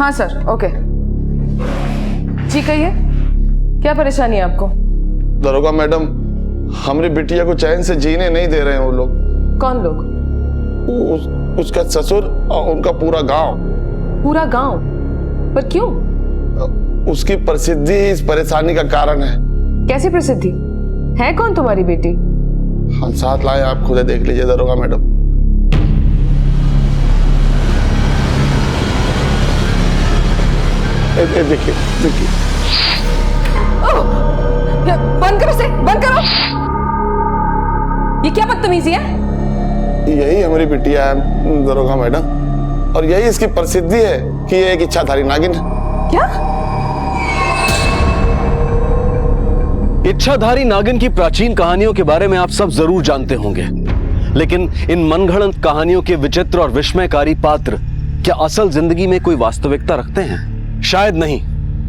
हाँ sir, okay. जी कहिए, क्या परेशानी है आपको? दरोगा मैडम, हमारी बिटिया को चैन से जीने नहीं दे रहे हैं वो लोग। कौन लोग? उसका ससुर और उनका पूरा गांव। पूरा गांव? पर क्यों? उसकी प्रसिद्धि इस परेशानी का कारण है। कैसी प्रसिद्धि है? कौन तुम्हारी बेटी? हम साथ लाए, आप खुद देख लीजिए दरोगा मैडम। देखिए देखिए। बंद करो से, बंद करो। ये क्या बदतमीजी है? यही हमारी बिटिया है दरोगा मैडम, और यही इसकी प्रसिद्धि है कि ये एक इच्छाधारी नागिन है। क्या? इच्छाधारी नागिन की प्राचीन कहानियों के बारे में आप सब जरूर जानते होंगे, लेकिन इन मनगढ़ंत कहानियों के विचित्र और विस्मयकारी पात्र क्या असल जिंदगी में कोई वास्तविकता रखते हैं? शायद नहीं,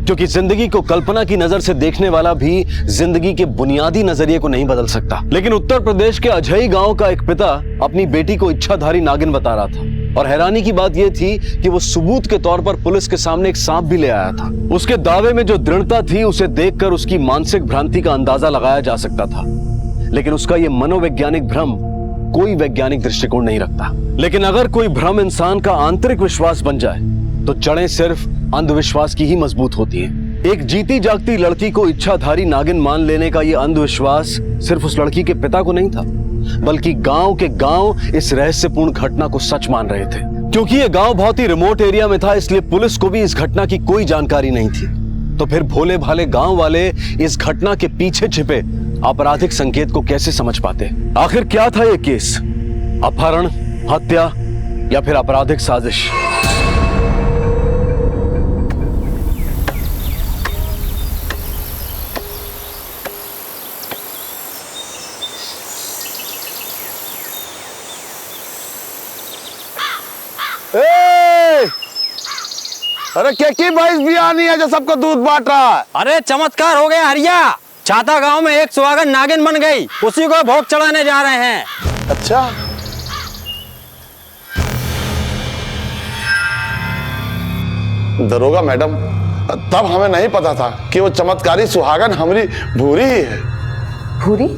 क्योंकि जिंदगी को कल्पना की नजर से देखने वाला भी जिंदगी के बुनियादी नजरिए को नहीं बदल सकता। लेकिन उत्तर प्रदेश के अजई गांव का एक पिता अपनी बेटी को इच्छाधारी नागिन बता रहा था, और हैरानी की बात यह थी कि वो सबूत के तौर पर पुलिस के सामने एक सांप भी ले आया था। उसके दावे में जो दृढ़ता थी, उसे देखकर उसकी मानसिक भ्रांति का अंदाजा लगाया जा सकता था, लेकिन उसका यह मनोवैज्ञानिक भ्रम कोई वैज्ञानिक दृष्टिकोण नहीं रखता। लेकिन अगर कोई भ्रम इंसान का आंतरिक विश्वास बन जाए तो जड़ें सिर्फ अंधविश्वास की ही मजबूत होती हैं। एक जीती जागती लड़की को इच्छाधारी नागिन मान लेने का यह अंधविश्वास सिर्फ उस लड़की के पिता को नहीं था, बल्कि गांव के गांव इस रहस्यपूर्ण घटना को सच मान रहे थे। क्योंकि यह गांव बहुत ही रिमोट एरिया में था, इसलिए पुलिस को भी इस घटना की कोई जानकारी नहीं थी। तो फिर भोले भाले गांव वाले इस घटना के पीछे छिपे आपराधिक संकेत को कैसे समझ पाते? आखिर क्या था यह केस? अपहरण, हत्या या फिर आपराधिक साजिश? अरे क्या की भैंस भी आनी है जो सबको दूध बांट रहा है? अरे चमत्कार हो गया हरिया, छाता गांव में एक सुहागन नागिन बन गई, उसी को भोग चढ़ाने जा रहे हैं। अच्छा, दरोगा मैडम, तब हमें नहीं पता था कि वो चमत्कारी सुहागन हमारी भूरी ही है। भूरी?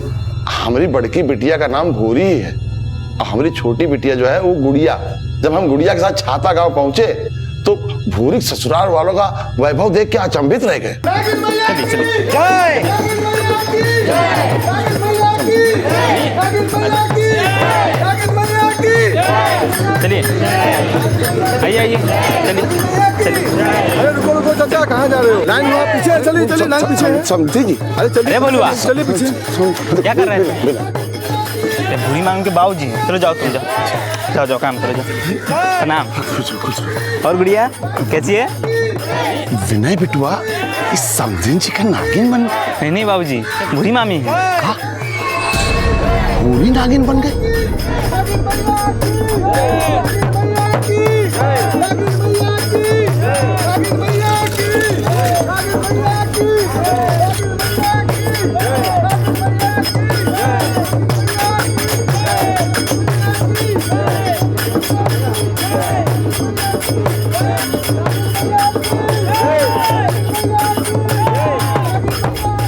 हमारी बड़की बिटिया का नाम भूरी ही है, और हमारी छोटी बिटिया जो है वो गुड़िया। जब हम गुड़िया के साथ छाता गांव पहुंचे तो भूरी ससुराल वालों का वैभव देख के अचंभित रह गए। चलिए आइए आइए, चलिए चलिए। अरे रुको रुको चाचा, कहाँ जा रहे हो? लाइन में पीछे, चलिए चलिए, लाइन पीछे है। समझी जी। अरे चलिए, अरे बोलुआ, चलिए पीछे। क्या कर रहे हैं? भूरी मांग के बाबूजी, चलो जाओ, तुम जाओ जाओ जाओ, काम करो, जाओ। प्रणाम। और गुड़िया कैसी है? विनय बिटुआ, इस समझिन जी का नागिन बन? नहीं बाबूजी, भूरी मामी है। भूरी नागिन बन गई?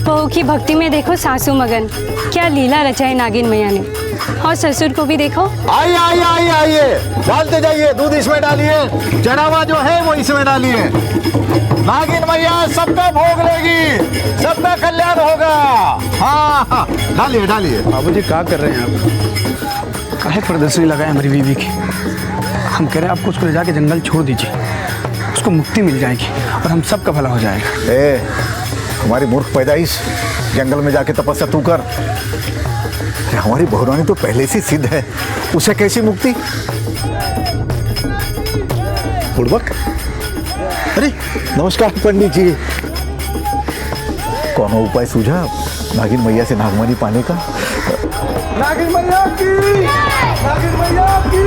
बहू की भक्ति में देखो सासू मगन, क्या लीला रचाई नागिन मैया ने। और ससुर को भी देखो। आइए आइए आइए आइए, डालते जाइए, दूध इसमें डालिए, चढ़ावा जो है वो इसमें डालिए। नागिन मैया सबका भोग लेगी, सबका कल्याण होगा। हाँ हाँ, डालिए डालिए। बाबूजी क्या कर रहे हैं आप? काहे प्रदर्शनी लगाए हमारी बीवी की? हम कह रहे हैं आपको उसको ले जाके जंगल छोड़ दीजिए, उसको मुक्ति मिल जाएगी और हम सबका भला हो जाएगा। ए, हमारी मूर्ख पैदाइश, जंगल में जाके तपस्या तू कर। हमारी बहुरानी तो पहले से सिद्ध है, उसे कैसी मुक्ति? बुड़बक, अरे नमस्कार पंडित जी। कौन उपाय सूझा नागिन मैया से नागमणि पाने का? नागिन मैया की, नागिन मैया की,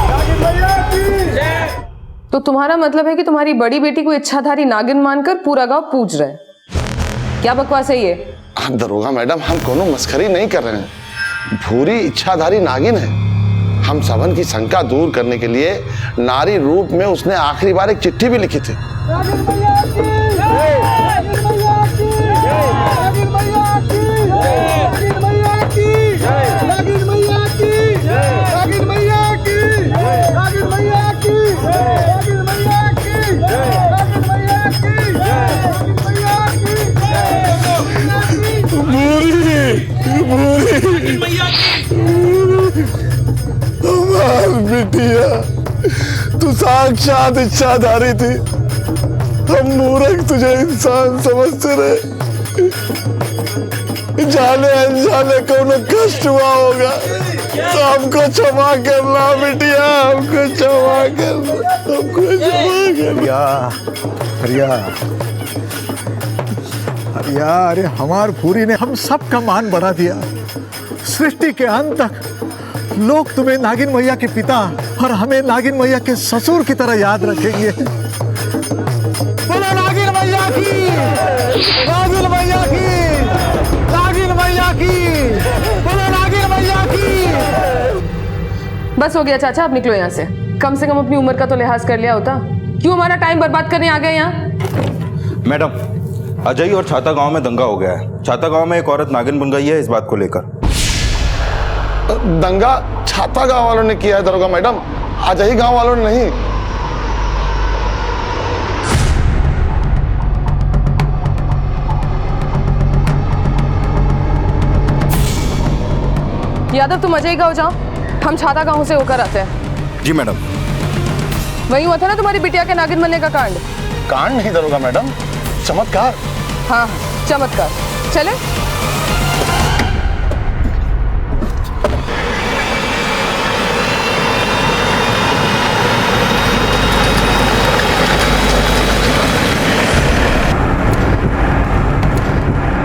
नागिन मैया की। तो तुम्हारा मतलब है कि तुम्हारी बड़ी बेटी को इच्छाधारी नागिन मानकर पूरा गांव पूज रहा है? क्या बकवास है ये? दरोगा मैडम, हम कोनो मस्खरी नहीं कर रहे हैं। भूरी इच्छाधारी नागिन है, हम सबन की शंका दूर करने के लिए नारी रूप में उसने आखिरी बार एक चिट्ठी भी लिखी थी। बिटिया, तू साक्षात इच्छाधारी थी। हम मूर्ख तुझे इंसान समझते रहे। जाने अनजाने को न कष्ट हुआ होगा तो हमको क्षमा करना बिटिया, हमको क्षमा करना, हमको क्षमा करना। हरिया, अरे हमार पूरी ने हम सब का मान बढ़ा दिया। सृष्टि के अंत तक लोग तुम्हें नागिन मैया के पिता और हमें नागिन मैया के ससुर की तरह याद रखेंगे। बोलो नागिन मैया की, नागिन मैया की, नागिन मैया की, बोलो नागिन मैया की। बस हो गया चाचा, अब निकलो यहाँ से। कम कम अपनी उम्र का तो लिहाज कर लिया होता। क्यों हमारा टाइम बर्बाद करने आ गए यहाँ? मैडम, अजय और छाता गांव में दंगा हो गया है। छाता गांव में एक औरत नागिन बन गई है, इस बात को लेकर। दंगा छाता गांव वालों ने किया है दरोगा मैडम, अजय गांव वालों ने नहीं। यादव तुम अजय गांव जाओ, हम छाता गांव से होकर आते हैं। जी मैडम। वही हुआ था ना तुम्हारी बिटिया के नागिन बनने का कांड? कांड नहीं दरोगा मैडम, चमत्कार। हाँ, चमत्कार। चले।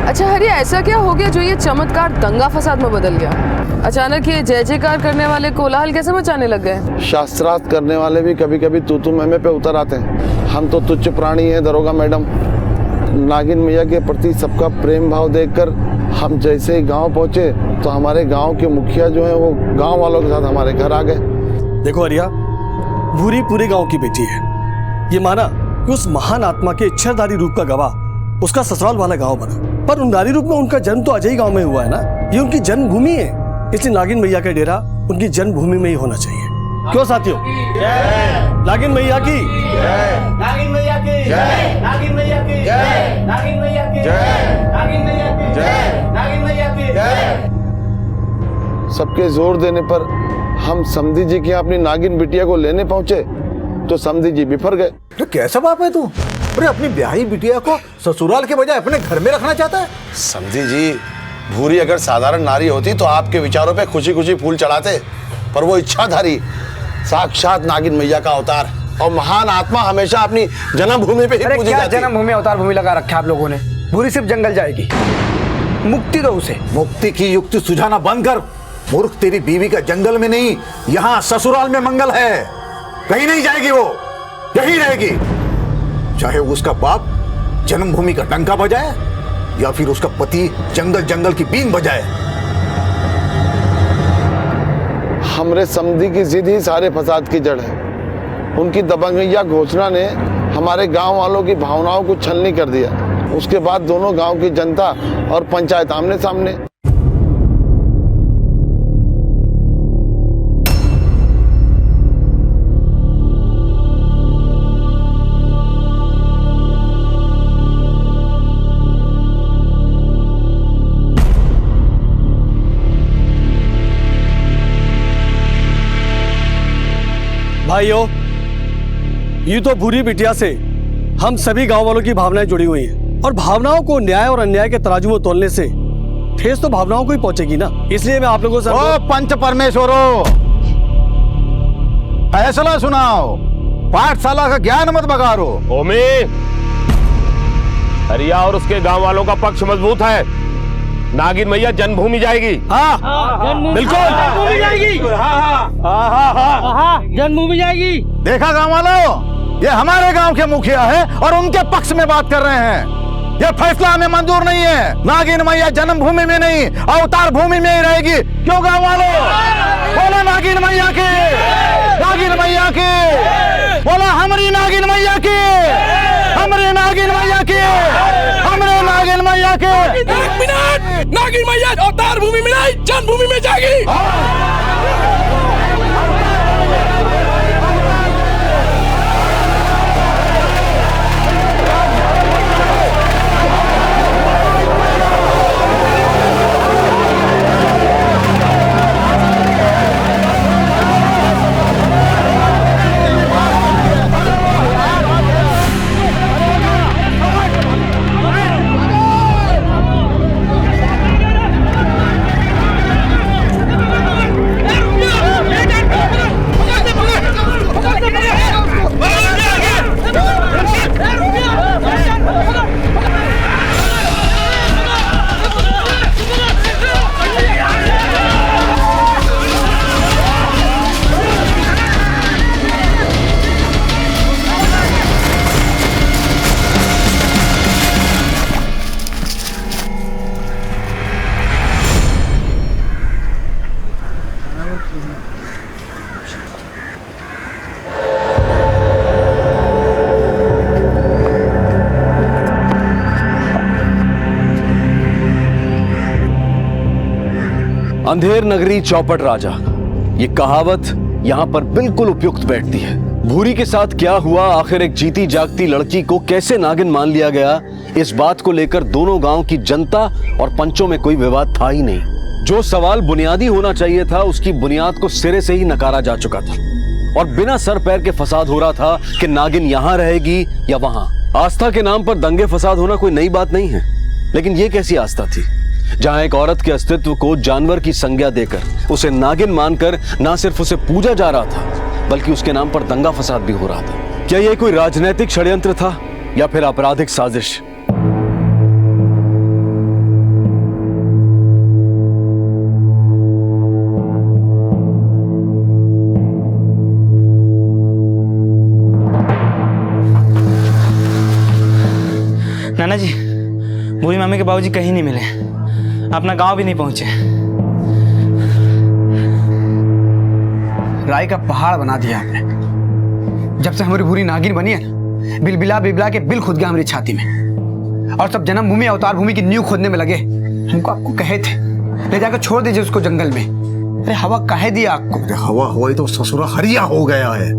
अच्छा हरी, ऐसा क्या हो गया जो ये चमत्कार दंगा फसाद में बदल गया? अचानक ये जय जयकार करने वाले कोलाहल कैसे मचाने लग गए? शास्त्रार्थ करने वाले भी कभी कभी तू मैं पे उतर आते हैं। हम तो तुच्छ प्राणी हैं दरोगा मैडम। नागिन मैया के प्रति सबका प्रेम भाव देखकर हम जैसे ही गांव पहुंचे तो हमारे गांव के मुखिया जो हैं वो गांव वालों के साथ हमारे घर आ गए। देखो हरिया, भूरी पूरे गांव की बेटी है। ये माना कि उस महान आत्मा के इच्छाधारी रूप का गवाह उसका ससुराल वाला गांव बना, पर उन नारी रूप में उनका जन्म तो अजय गांव में हुआ है ना। ये उनकी जन्मभूमि है, इसलिए नागिन मैया का डेरा उनकी जन्मभूमि में ही होना चाहिए। क्यों साथियों? नागिन मैया की, नागिन मैया की, नागिन मैया की, नागिन मैया की, नागिन मैया की, नागिन मैया की। सबके जोर देने पर हम समधी जी के यहाँ अपनी नागिन बिटिया को लेने पहुंचे तो समधी जी बिफर गए। तो कैसा बाप है तू? अरे अपनी ब्याही बिटिया को ससुराल के बजाय अपने घर में रखना चाहता है? समधी जी, भूरी अगर साधारण नारी होती तो आपके विचारों पे खुशी खुशी फूल चढ़ाते, पर वो इच्छाधारी साक्षात नागिन मैया का अवतार और महान आत्मा हमेशा अपनी जन्मभूमि पे ही पूजी जाती है। जन्मभूमि अवतार भूमि लगा रखा आप लोगों ने। भूरी सिर्फ जंगल जाएगी, मुक्ति दो उसे। मुक्ति की युक्ति सुझाना बंद कर मूर्ख। तेरी बीवी का जंगल में नहीं, यहाँ ससुराल में मंगल है। कहीं नहीं जाएगी वो, यही रहेगी। चाहे उसका बाप जन्मभूमि का डंका बजाए या फिर उसका पति जंगल जंगल की बीन बजाए। हमरे समधी की जिद ही सारे फसाद की जड़ है। उनकी दबंगैया घोषणा ने हमारे गांव वालों की भावनाओं को छलनी कर दिया। उसके बाद दोनों गांव की जनता और पंचायत आमने सामने। भाइयों, ये तो भूरी बिटिया से हम सभी गांव वालों की भावनाएं जुड़ी हुई हैं, और भावनाओं को न्याय और अन्याय के तराजू में तोलने से ठेस तो भावनाओं को ही पहुंचेगी ना। इसलिए मैं आप लोगों से ओ पंच परमेश्वरों, फैसला सुनाओ। पाठशाला का ज्ञान मत बगारो। ओमी, हरिया और उसके गांव वालों का पक्ष मजबूत है। नागिन मैया जन्मभूमि जाएगी। हाँ, बिल्कुल जन्मभूमि जाएगी। जन्मभूमि जाएगी। देखा गांव वालों, ये हमारे गांव के मुखिया है और उनके पक्ष में बात कर रहे हैं। ये फैसला हमें मंजूर नहीं है। नागिन मैया जन्मभूमि में नहीं, अवतार भूमि में ही रहेगी। क्यों गांव वालों? बोला नागिन मैया की, नागिन मैया की, बोला हमारी नागिन मैया की, हमारे नागिन मैया की, हमारे नागिन मैया की। 1 मिनट, नागिन मैया अवतार भूमि में नहीं जन्मभूमि में जागी। अंधेर नगरी चौपट राजा, ये कहावत यहां पर बिल्कुल उपयुक्त बैठती है। भूरी के साथ क्या हुआ, आखिर एक जीती जागती लड़की को कैसे नागिन मान लिया गया, इस बात को लेकर दोनों गांव की जनता और पंचों में कोई विवाद था ही नहीं। जो सवाल बुनियादी होना चाहिए था उसकी बुनियाद को सिरे से ही नकारा जा चुका था और बिना सर पैर के फसाद हो रहा था कि नागिन यहां रहेगी या वहां। आस्था के नाम पर दंगे फसाद होना कोई नई बात नहीं है, लेकिन यह कैसी आस्था थी जहां एक औरत के अस्तित्व को जानवर की संज्ञा देकर उसे नागिन मानकर न सिर्फ उसे पूजा जा रहा था बल्कि उसके नाम पर दंगा फसाद भी हो रहा था। क्या यह कोई राजनीतिक षड्यंत्र था या फिर आपराधिक साजिश? नाना जी, भूरी मामी के बाबूजी कहीं नहीं मिले, अपना गांव भी नहीं पहुंचे। राय का पहाड़ बना दिया आपने। जब से हमारी भूरी नागिन बनी है ना, बिलबिला बिलबिला के बिल खुद गया हमारी छाती में, और सब जन्मभूमि अवतार भूमि की नींव खोदने में लगे। हमको आपको कहे थे ले जाकर छोड़ दीजिए उसको जंगल में। अरे हवा काहे दिया आपको? अरे हवा हुआ तो ससुरा हरिया हो गया है।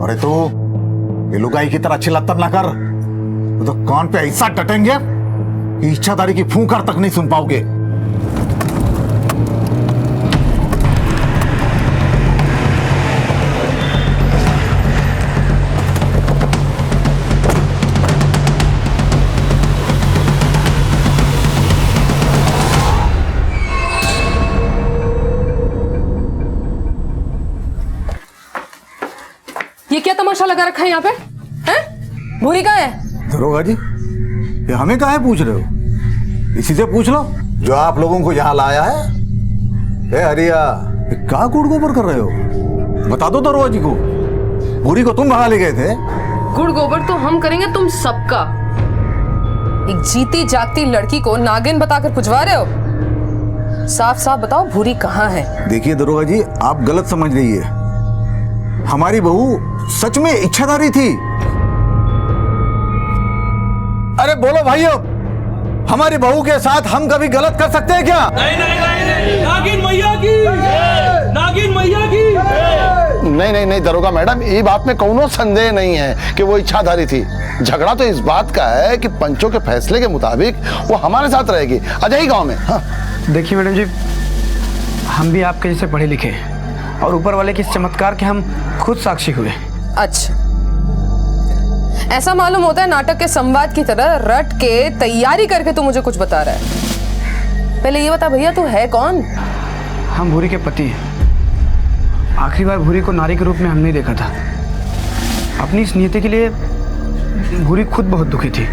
अरे तो ये लुगाई की तरह चिल्लातर ना कर, तो कान पे ऐसा टटेंगे कि इच्छाधारी की फूंकर तक नहीं सुन पाओगे। ये क्या तमाशा लगा रखा है यहाँ पे? हैं? भूरी कहाँ है? दरोगा जी, ये हमें काहे पूछ रहे हो? इसी से पूछ लो जो आप लोगों को यहाँ लाया है। ए हरिया, ये क्या गुड़ गोबर कर रहे हो? बता दो दरोगा जी को। भूरी को तुम भगा ले गए थे। गुड़ गोबर तो हम करेंगे तुम सबका। एक जीती जागती लड़की को नागिन बताकर पुजवा रहे हो? साफ साफ बताओ भूरी कहाँ है? देखिए दरोगा जी, आप गलत समझ रही है। हमारी बहू सच में इच्छाधारी थी। अरे बोलो भाइयों, हमारी बहू के साथ हम कभी गलत कर सकते हैं क्या? नहीं नहीं नहीं नहीं, नागिन मैया की, नागिन मैया की। नहीं नहीं नहीं दरोगा मैडम, ये बात में कोनो संदेह नहीं है कि वो इच्छाधारी थी। झगड़ा तो इस बात का है कि पंचों के फैसले के मुताबिक वो हमारे साथ रहेगी अजय गांव में। हाँ। देखिए मैडम जी, हम भी आपके जैसे पढ़े लिखे और ऊपर वाले के इस चमत्कार के हम खुद साक्षी हुए। अच्छा, ऐसा मालूम होता है नाटक के संवाद की तरह रट के तैयारी करके तू मुझे कुछ बता रहा है। पहले ये बता भैया, तू है कौन? हम भूरी के पति हैं। आखिरी बार भूरी को नारी के रूप में हमने देखा था। अपनी इस नियति के लिए भूरी खुद बहुत दुखी थी।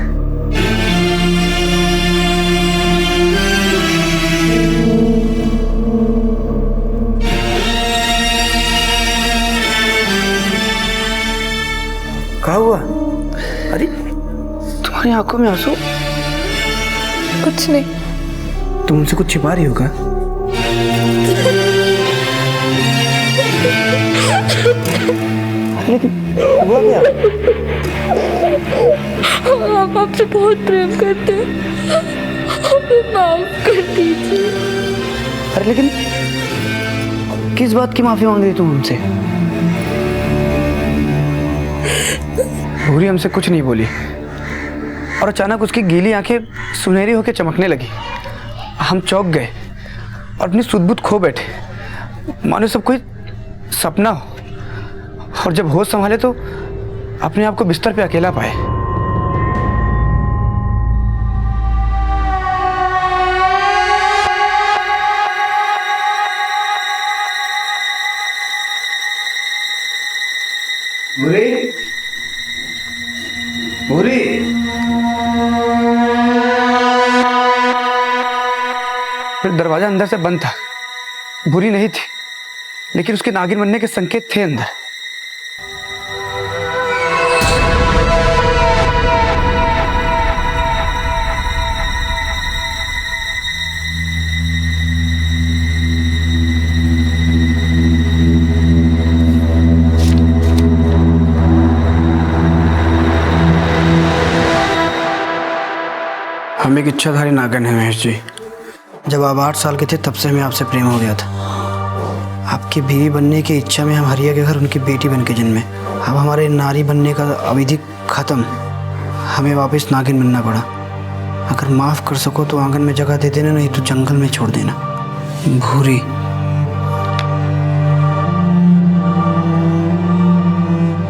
क्या हुआ? अरे तुम्हारी आंखों में आंसू? कुछ नहीं। तुम उनसे कुछ छिपा रही हो क्या? लेकिन हुआ क्या? हम आपसे बहुत प्रेम करते हैं, हमें माफ कर दीजिए। अरे लेकिन किस बात की माफी मांग रही तुम हमसे? भूरी हमसे कुछ नहीं बोली और अचानक उसकी गीली आंखें सुनहरी होकर चमकने लगी। हम चौंक गए और अपनी सुध-बुध खो बैठे, मानो सब कोई सपना हो। और जब होश संभाले तो अपने आप को बिस्तर पे अकेला पाए। भूरी, भूरी, फिर दरवाजा अंदर से बंद था। भूरी नहीं थी, लेकिन उसके नागिन बनने के संकेत थे अंदर। हम एक इच्छाधारी नागन है महेश जी। जब आप 8 साल के थे तब से हमें आपसे प्रेम हो गया था। आपकी बीवी बनने की इच्छा में हम हरिया के घर उनकी बेटी बन के जन्मे। अब हमारे नारी बनने का अवधि खत्म, हमें वापस नागिन बनना पड़ा। अगर माफ़ कर सको तो आंगन में जगह दे देना, नहीं तो जंगल में छोड़ देना। भूरी।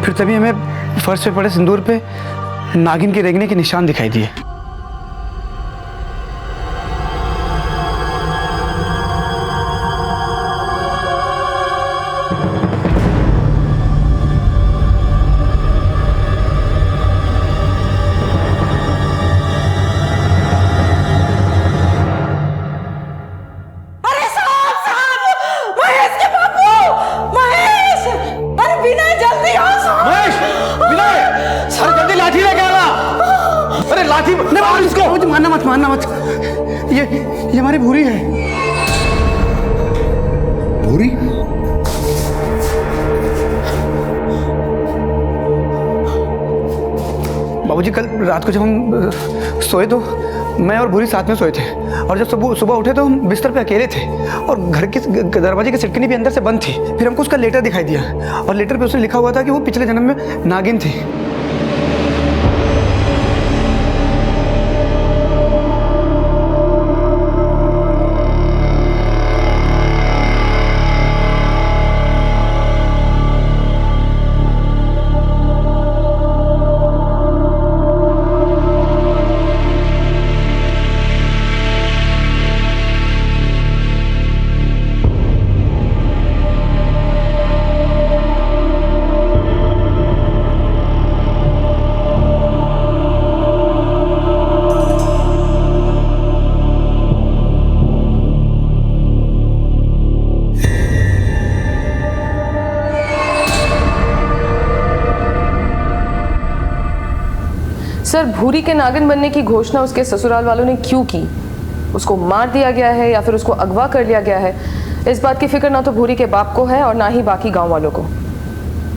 फिर तभी हमें फर्श पे पड़े सिंदूर पे नागिन के रेंगने के निशान दिखाई दिए। मारना मत। ये हमारी भूरी है। भूरी? बाबूजी, कल रात को जब हम सोए तो मैं और भूरी साथ में सोए थे, और जब सुबह उठे तो हम बिस्तर पे अकेले थे और घर के दरवाजे की सिटकनी भी अंदर से बंद थी। फिर हमको उसका लेटर दिखाई दिया और लेटर पे उसने लिखा हुआ था कि वो पिछले जन्म में नागिन थी। सर, भूरी के नागिन बनने की घोषणा उसके ससुराल वालों ने क्यों की? उसको मार दिया गया है या फिर उसको अगवा कर लिया गया है? इस बात की फिक्र ना तो भूरी के बाप को है और ना ही बाकी गांव वालों को।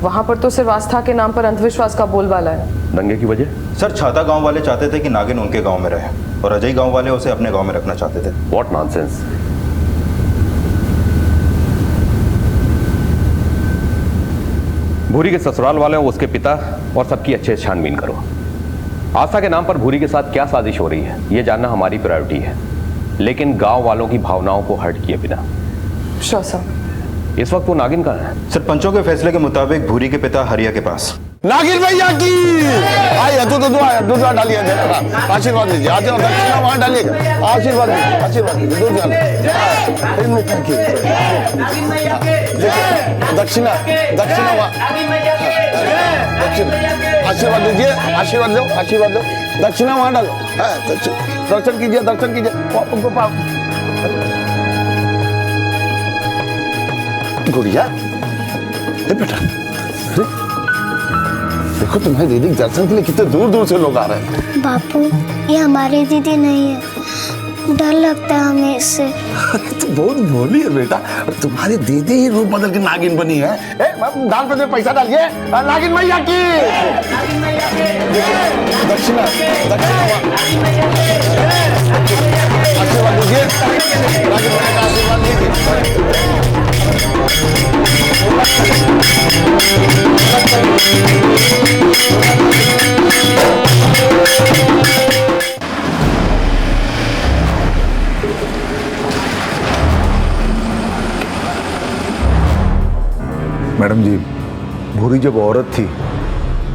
वहां पर तो सिर्फ आस्था के नाम पर अंधविश्वास का बोलबाला है। दंगे की वजह? सर, छाता गांव वाले चाहते थे कि नागिन उनके गांव में रहे और अजय गांव वाले उसे अपने गांव में रखना चाहते थे। What nonsense. भूरी के ससुराल वालों, उसके पिता और सबकी अच्छे से छानबीन करो। आस्था के नाम पर भूरी के साथ क्या साजिश हो रही है, ये जानना हमारी प्रायोरिटी है, लेकिन गांव वालों की भावनाओं को हर्ट किए बिना। Sure sir. इस वक्त वो नागिन कहाँ है? सर, पंचों के फैसले के मुताबिक भूरी के पिता हरिया के पास। नागिन भैया की आइए, दूध डालिए, आशीर्वाद दीजिए। आ जाओ, दक्षिणा वहाँ डालिएगा। आशीर्वाद दीजिए, आशीर्वाद दीजिए, दूध डालिए। दक्षिणा वहाँ, आशीर्वाद दीजिए, आशीर्वाद लो, आशीर्वाद लो। दक्षिणा वहाँ डालो। दर्शन कीजिए, दर्शन कीजिए। गुड़िया, बेटा, देखो तुम्हारी दीदी के दर्शन के लिए कितने दूर दूर से लोग आ रहे हैं। बापू, ये हमारी दीदी नहीं है, डर लगता है हमें इससे। तू बहुत भोली है बेटा, और तुम्हारी दीदी ही रूप बदल के नागिन बनी है। दान पे पैसा डालिए, नागिन मैया की दक्षिणा आशीर्वाद दीजिए, नागिन मैया का आशीर्वाद मैडम जी, भूरी जब औरत थी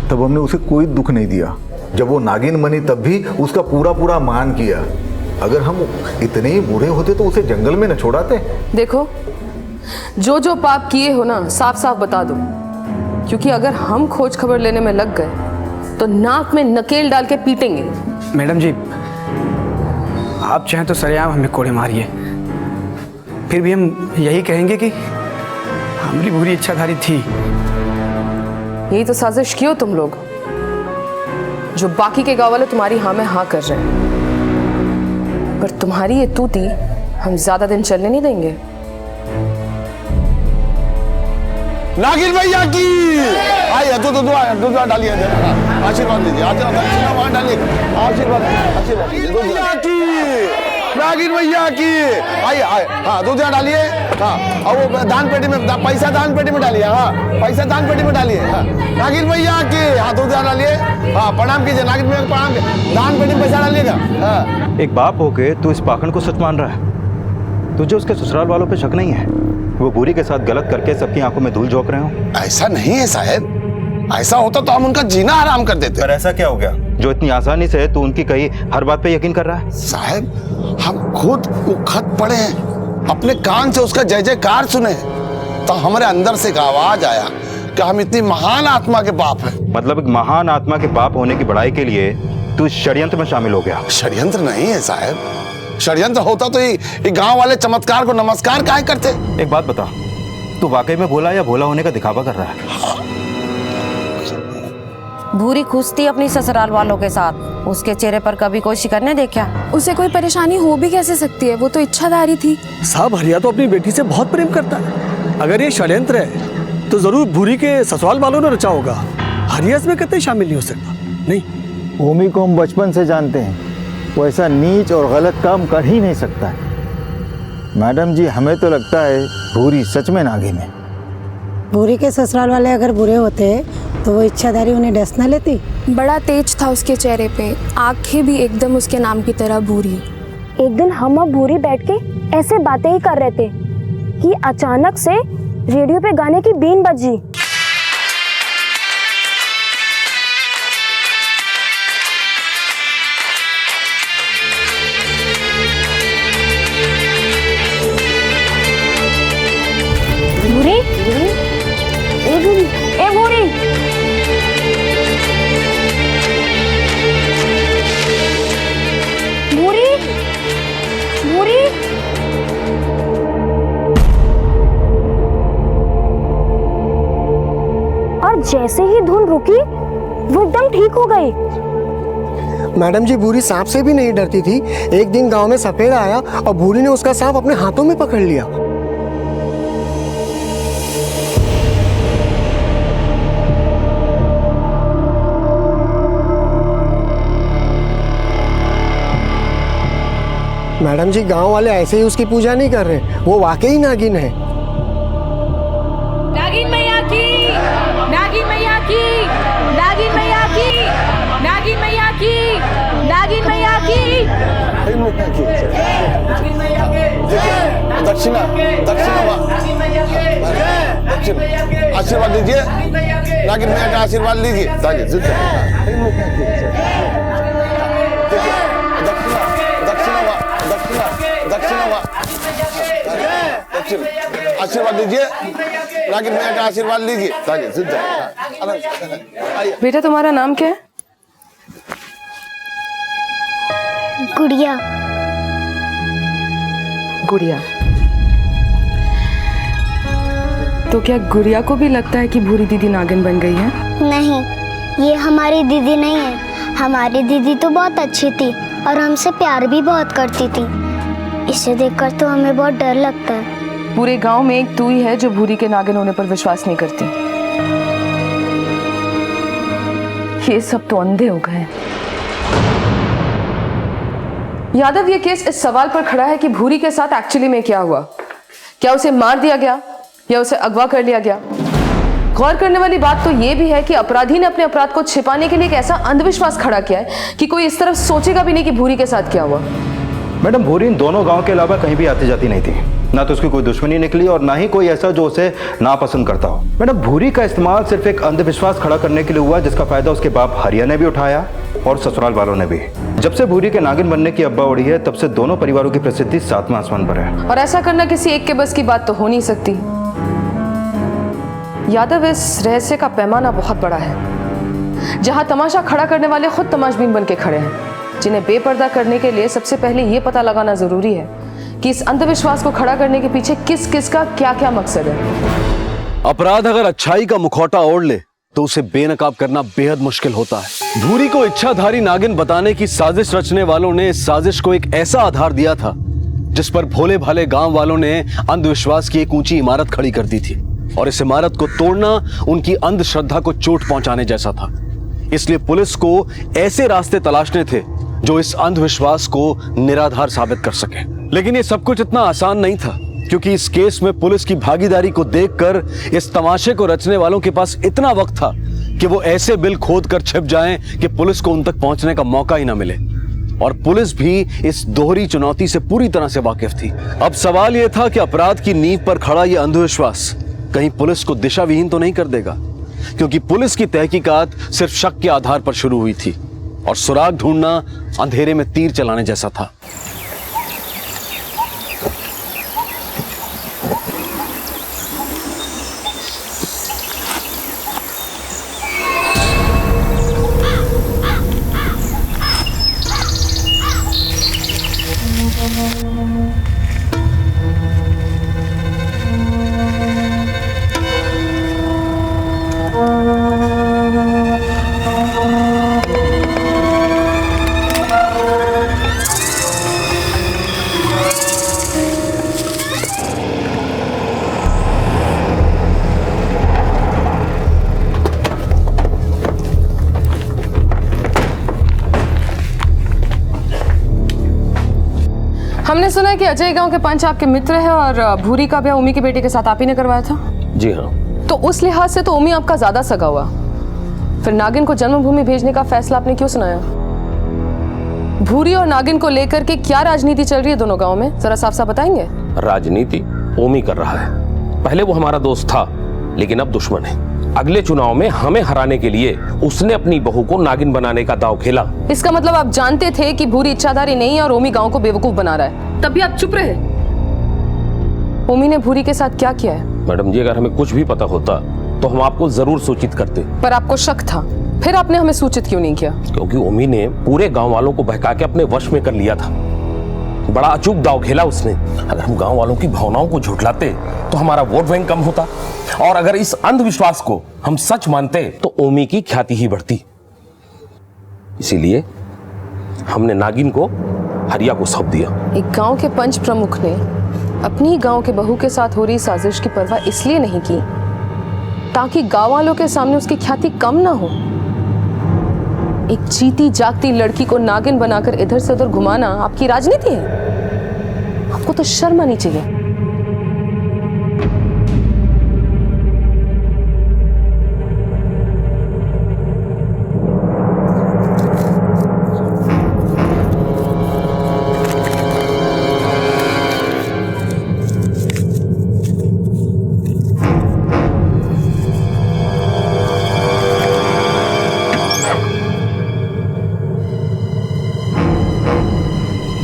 तब हमने उसे कोई दुख नहीं दिया। जब वो नागिन बनी तब भी उसका पूरा पूरा मान किया। अगर हम इतने ही बुरे होते तो उसे जंगल में न छोड़ाते। देखो, जो जो पाप किए हो ना, साफ साफ बता दो, क्योंकि अगर हम खोज खबर लेने में लग गए तो नाक में नकेल डाल के पीटेंगे। मैडम जी, आप चाहें तो सरेआम हमें कोड़े मारिए, फिर भी हम यही कहेंगे कि हमारी बुरी इच्छाधारी थी। यही तो साजिश की हो तुम लोग, जो बाकी के गांव वाले तुम्हारी हाँ में हाँ कर रहे हैं। पर तुम्हारी ये तूती हम ज्यादा दिन चलने नहीं देंगे। नागिन भैया की आइए, दूध डालिए, आशीर्वाद लीजिए, आशीर्वाद डालिए, आशीर्वाद नागिन भैया की आइए, हाँ दूध डालिए, हाँ, और वो दान पेटी में पैसा दान पेटी में डालिए, हाँ पैसा दान पेटी में डालिए, हाँ नागिन भैया की, हाँ दूध डालिए, हाँ प्रणाम कीजिए, नागिन भैया प्रणाम, दान पेटी में पैसा डालिएगा। हाँ, एक बाप होके तू इस पाखंड को सच मान रहा है? तुझे उसके ससुराल वालों पे शक नहीं है? वो भूरी के साथ गलत करके सबकी आंखों में धूल झोंक रहे हो? ऐसा नहीं है साहब, ऐसा होता तो हम उनका जीना आराम कर देते। पर ऐसा क्या हो गया जो इतनी आसानी से तू उनकी कही हर बात पे यकीन कर रहा है? साहब, हम खुद खत पढ़े हैं, अपने कान से उसका जय जयकार सुने, तो हमारे अंदर से एक आवाज आया कि हम इतनी महान आत्मा के बाप हैं। मतलब एक महान आत्मा के बाप होने की बड़ाई के लिए तू इस षड्यंत्र में शामिल हो गया? षड्यंत्र नहीं है साहब, षड्यंत्र होता तो ये गांव वाले चमत्कार को नमस्कार काहे करते? एक बात बता, तू वाकई में भोला या भोला होने का दिखावा कर रहा है? भूरी खुश थी अपनी ससुराल वालों के साथ, उसके चेहरे पर कभी कोई शिकन नहीं देखा। उसे कोई परेशानी हो भी कैसे सकती है, वो तो इच्छाधारी थी। साहब, हरिया तो अपनी बेटी से बहुत प्रेम करता है। अगर ये षड्यंत्र है तो जरूर भूरी के ससुराल वालों ने रचा होगा। हरिया इसमें कतई शामिल नहीं हो सकता। नहीं, भूमि को हम बचपन से जानते हैं, वो ऐसा नीच और गलत काम कर ही नहीं सकता है। मैडम जी, हमें तो लगता है भूरी सच में नागिन है। भूरी के ससुराल वाले अगर बुरे होते तो वो इच्छाधारी उन्हें डस न लेती। बड़ा तेज था उसके चेहरे पे, आंखें भी एकदम उसके नाम की तरह भूरी। एक दिन हम और भूरी बैठ के ऐसे बातें ही कर रहे थे कि अचानक से रेडियो पे गाने की बीन बजी। भूरी, ए भूरी, भूरी, भूरी। और जैसे ही धुन रुकी वो एकदम ठीक हो गई। मैडम जी, भूरी सांप से भी नहीं डरती थी। एक दिन गांव में सपेरा आया और भूरी ने उसका सांप अपने हाथों में पकड़ लिया। मैडम जी, गांव वाले ऐसे ही उसकी पूजा नहीं कर रहे, वो वाकई नागिन है। नागिन मैया की, नागिन मैया की, नागिन मैया की, नागिन मैया की, नागिन मैया की, दक्षिणा आशीर्वाद लीजिए, नागिन मैया का आशीर्वाद लीजिए। आशीर्वाद लीजिए, नागिन मैया का आशीर्वाद लीजिए। बेटा, तुम्हारा नाम क्या है? गुड़िया। गुड़िया। तो क्या गुड़िया को भी लगता है कि भूरी दीदी नागिन बन गई है? नहीं, ये हमारी दीदी नहीं है। हमारी दीदी तो बहुत अच्छी थी, और हमसे प्यार भी बहुत करती थी। इसे देखकर तो हमें बहुत डर लगता है। पूरे गांव में एक तू ही है जो भूरी के नागिन होने पर विश्वास नहीं करती। ये सब तो अंधे हो गए। यादव, ये केस इस सवाल पर खड़ा है कि भूरी के साथ एक्चुअली में क्या हुआ। क्या उसे मार दिया गया या उसे अगवा कर लिया गया? गौर करने वाली बात तो यह भी है कि अपराधी ने अपने अपराध को छिपाने के लिए एक ऐसा अंधविश्वास खड़ा किया है कि कोई इस तरफ सोचेगा भी नहीं कि भूरी के साथ क्या हुआ। मैडम, भूरी इन दोनों गांव के अलावा कहीं भी आती जाती नहीं थी। ना तो उसकी कोई दुश्मनी निकली और ना ही कोई ऐसा जो उसे नापसंद करता हो। मैडम, भूरी का इस्तेमाल सिर्फ एक अंधविश्वास खड़ा करने के लिए हुआ जिसका फायदा उसके बाप हरिया ने भी उठाया और ससुराल वालों ने भी। जब से भूरी के नागिन बनने की अब्बा उड़ी है तब से दोनों परिवारों की प्रसिद्धि सातवां आसमान पर है। और ऐसा करना किसी एक के बस की बात तो हो नहीं सकती। यादव, इस रहस्य का पैमाना बहुत बड़ा है। जहां तमाशा खड़ा करने वाले खुद तमाशबीन बन के खड़े हैं, जिन्हें बेपर्दा करने के लिए सबसे पहले यह पता लगाना जरूरी है कि इस अंधविश्वास को खड़ा करने के पीछे किस किस का क्या क्या मकसद है। अपराध अगर अच्छाई का मुखौटा ओढ़ ले तो उसे बेनकाब करना बेहद मुश्किल होता है। भूरी को इच्छाधारी नागिन बताने की साजिश रचने वालों ने इस साजिश को एक ऐसा आधार दिया था जिस पर भोले भाले गांव वालों ने अंधविश्वास की एक ऊंची इमारत खड़ी कर दी थी, और इस इमारत को तोड़ना उनकी अंधश्रद्धा को चोट पहुंचाने जैसा था। इसलिए पुलिस को ऐसे रास्ते तलाशने थे जो इस अंधविश्वास को निराधार साबित कर सके। लेकिन ये सब कुछ इतना आसान नहीं था, क्योंकि इस केस में पुलिस की भागीदारी को देखकर इस तमाशे को रचने वालों के पास इतना वक्त था कि वो ऐसे बिल खोद कर छिप जाएं कि पुलिस को उन तक पहुंचने का मौका ही ना मिले। और पुलिस भी इस दोहरी चुनौती से पूरी तरह से वाकिफ थी। अब सवाल यह था कि अपराध की नींव पर खड़ा यह अंधविश्वास कहीं पुलिस को दिशा विहीन तो नहीं कर देगा, क्योंकि पुलिस की तहकीकात सिर्फ शक के आधार पर शुरू हुई थी और सुराग ढूंढना अंधेरे में तीर चलाने जैसा था। हमने सुना है कि अजय गांव के पंच आपके मित्र हैं और भूरी का ब्याह उमी के बेटे के साथ आप ही ने करवाया था। जी हाँ। तो उस लिहाज से तो उमी आपका ज्यादा सगा हुआ, फिर नागिन को जन्मभूमि भेजने का फैसला आपने क्यों सुनाया? भूरी और नागिन को लेकर के क्या राजनीति चल रही है दोनों गांव में, जरा साफ साफ बताएंगे? राजनीति उमी कर रहा है। पहले वो हमारा दोस्त था, लेकिन अब दुश्मन है। अगले चुनाव में हमें हराने के लिए उसने अपनी बहू को नागिन बनाने का दांव खेला। इसका मतलब आप जानते थे कि भूरी इच्छाधारी नहीं है और ओमी गांव को बेवकूफ बना रहा है, तब भी आप चुप रहे। ओमी ने भूरी के साथ क्या किया है? मैडम जी, अगर हमें कुछ भी पता होता तो हम आपको जरूर सूचित करते। पर आपको शक था, फिर आपने हमें सूचित क्यों नहीं किया? क्योंकि ओमी ने पूरे गांव वालों को बहका के अपने वश में कर लिया था। बड़ा अचूक दांव खेला उसने। अगर हम गांव वालों की भावनाओं को झुठलाते तो हमारा वोट बैंक कम होता, और अगर इस अंधविश्वास को हम सच मानते तो ओमी की ख्याति ही बढ़ती। इसीलिए हमने नागिन को हरिया को सौंप दिया। एक गांव के पंच प्रमुख ने अपनी गांव के बहू के साथ हो रही साजिश की परवाह इसलिए नहीं की ताकि गांव वालों के सामने उसकी ख्याति कम ना हो। एक जीती जागती लड़की को नागिन बनाकर इधर से उधर घुमाना आपकी राजनीति है? आपको तो शर्म आनी चाहिए।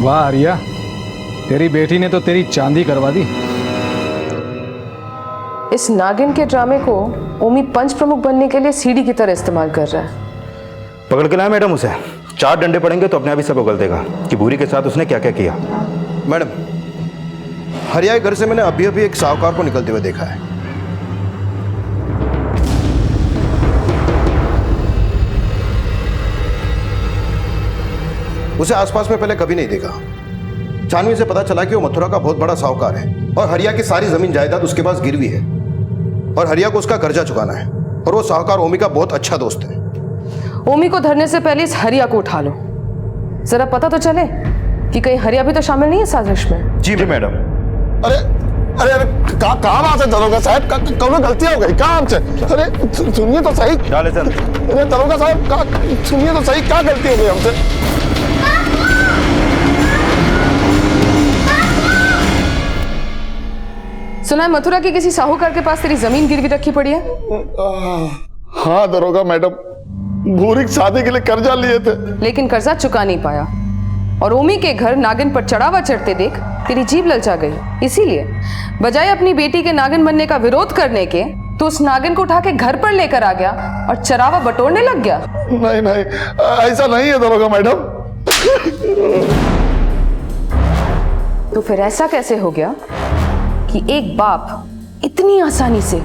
वाह आर्या, तेरी बेटी ने तो तेरी चांदी करवा दी। इस नागिन के ड्रामे को ओमी पंच प्रमुख बनने के लिए सीढ़ी की तरह इस्तेमाल कर रहा है। पकड़ के लाए मैडम उसे। 4 डंडे पड़ेंगे तो अपने आप ही सब उगल देगा कि भूरी के साथ उसने क्या क्या किया। मैडम, हरिया के घर से मैंने अभी अभी एक साहूकार को निकलते हुए देखा है। उसे आसपास में पहले कभी नहीं देखा। छानबीन से पता चला कि वो मथुरा का बहुत बड़ा साहूकार है और हरिया की सारी जमीन जायदाद उसके पास गिरवी है और हरिया को उसका कर्जा चुकाना है। और वो साहूकार ओमी का बहुत अच्छा दोस्त है। ओमी को धरने से पहले इस हरिया को उठा लो, जरा पता तो चले कि कहीं हरिया भी तो शामिल नहीं है साजिश में। जी मैडम। अरे अरे अरे कहाँ बात है दरोगा साहब, कौन गलती हो गई काम से? अरे सुनिए तो सही। अरे दरोगा साहब सुनिए तो सही, क्या गलती हो गई हमसे? सुना है मथुरा के किसी साहूकार के पास तेरी जमीन गिरवी रखी पड़ी है। हाँ दरोगा मैडम, भूरी की शादी के लिए कर्जा लिए थे, लेकिन कर्जा चुका नहीं पाया और ओमी के घर नागिन पर चढ़ावा चढ़ते देख तेरी जीभ ललचा गई। इसीलिए बजाय अपनी बेटी के नागिन बनने का विरोध करने के तो उस नागिन को उठा के घर पर लेकर आ गया और चरावा बटोरने लग गया। नहीं नहीं, ऐसा नहीं है दरोगा मैडम। तो फिर ऐसा कैसे हो गया कि एक बाप इतनी आसानी से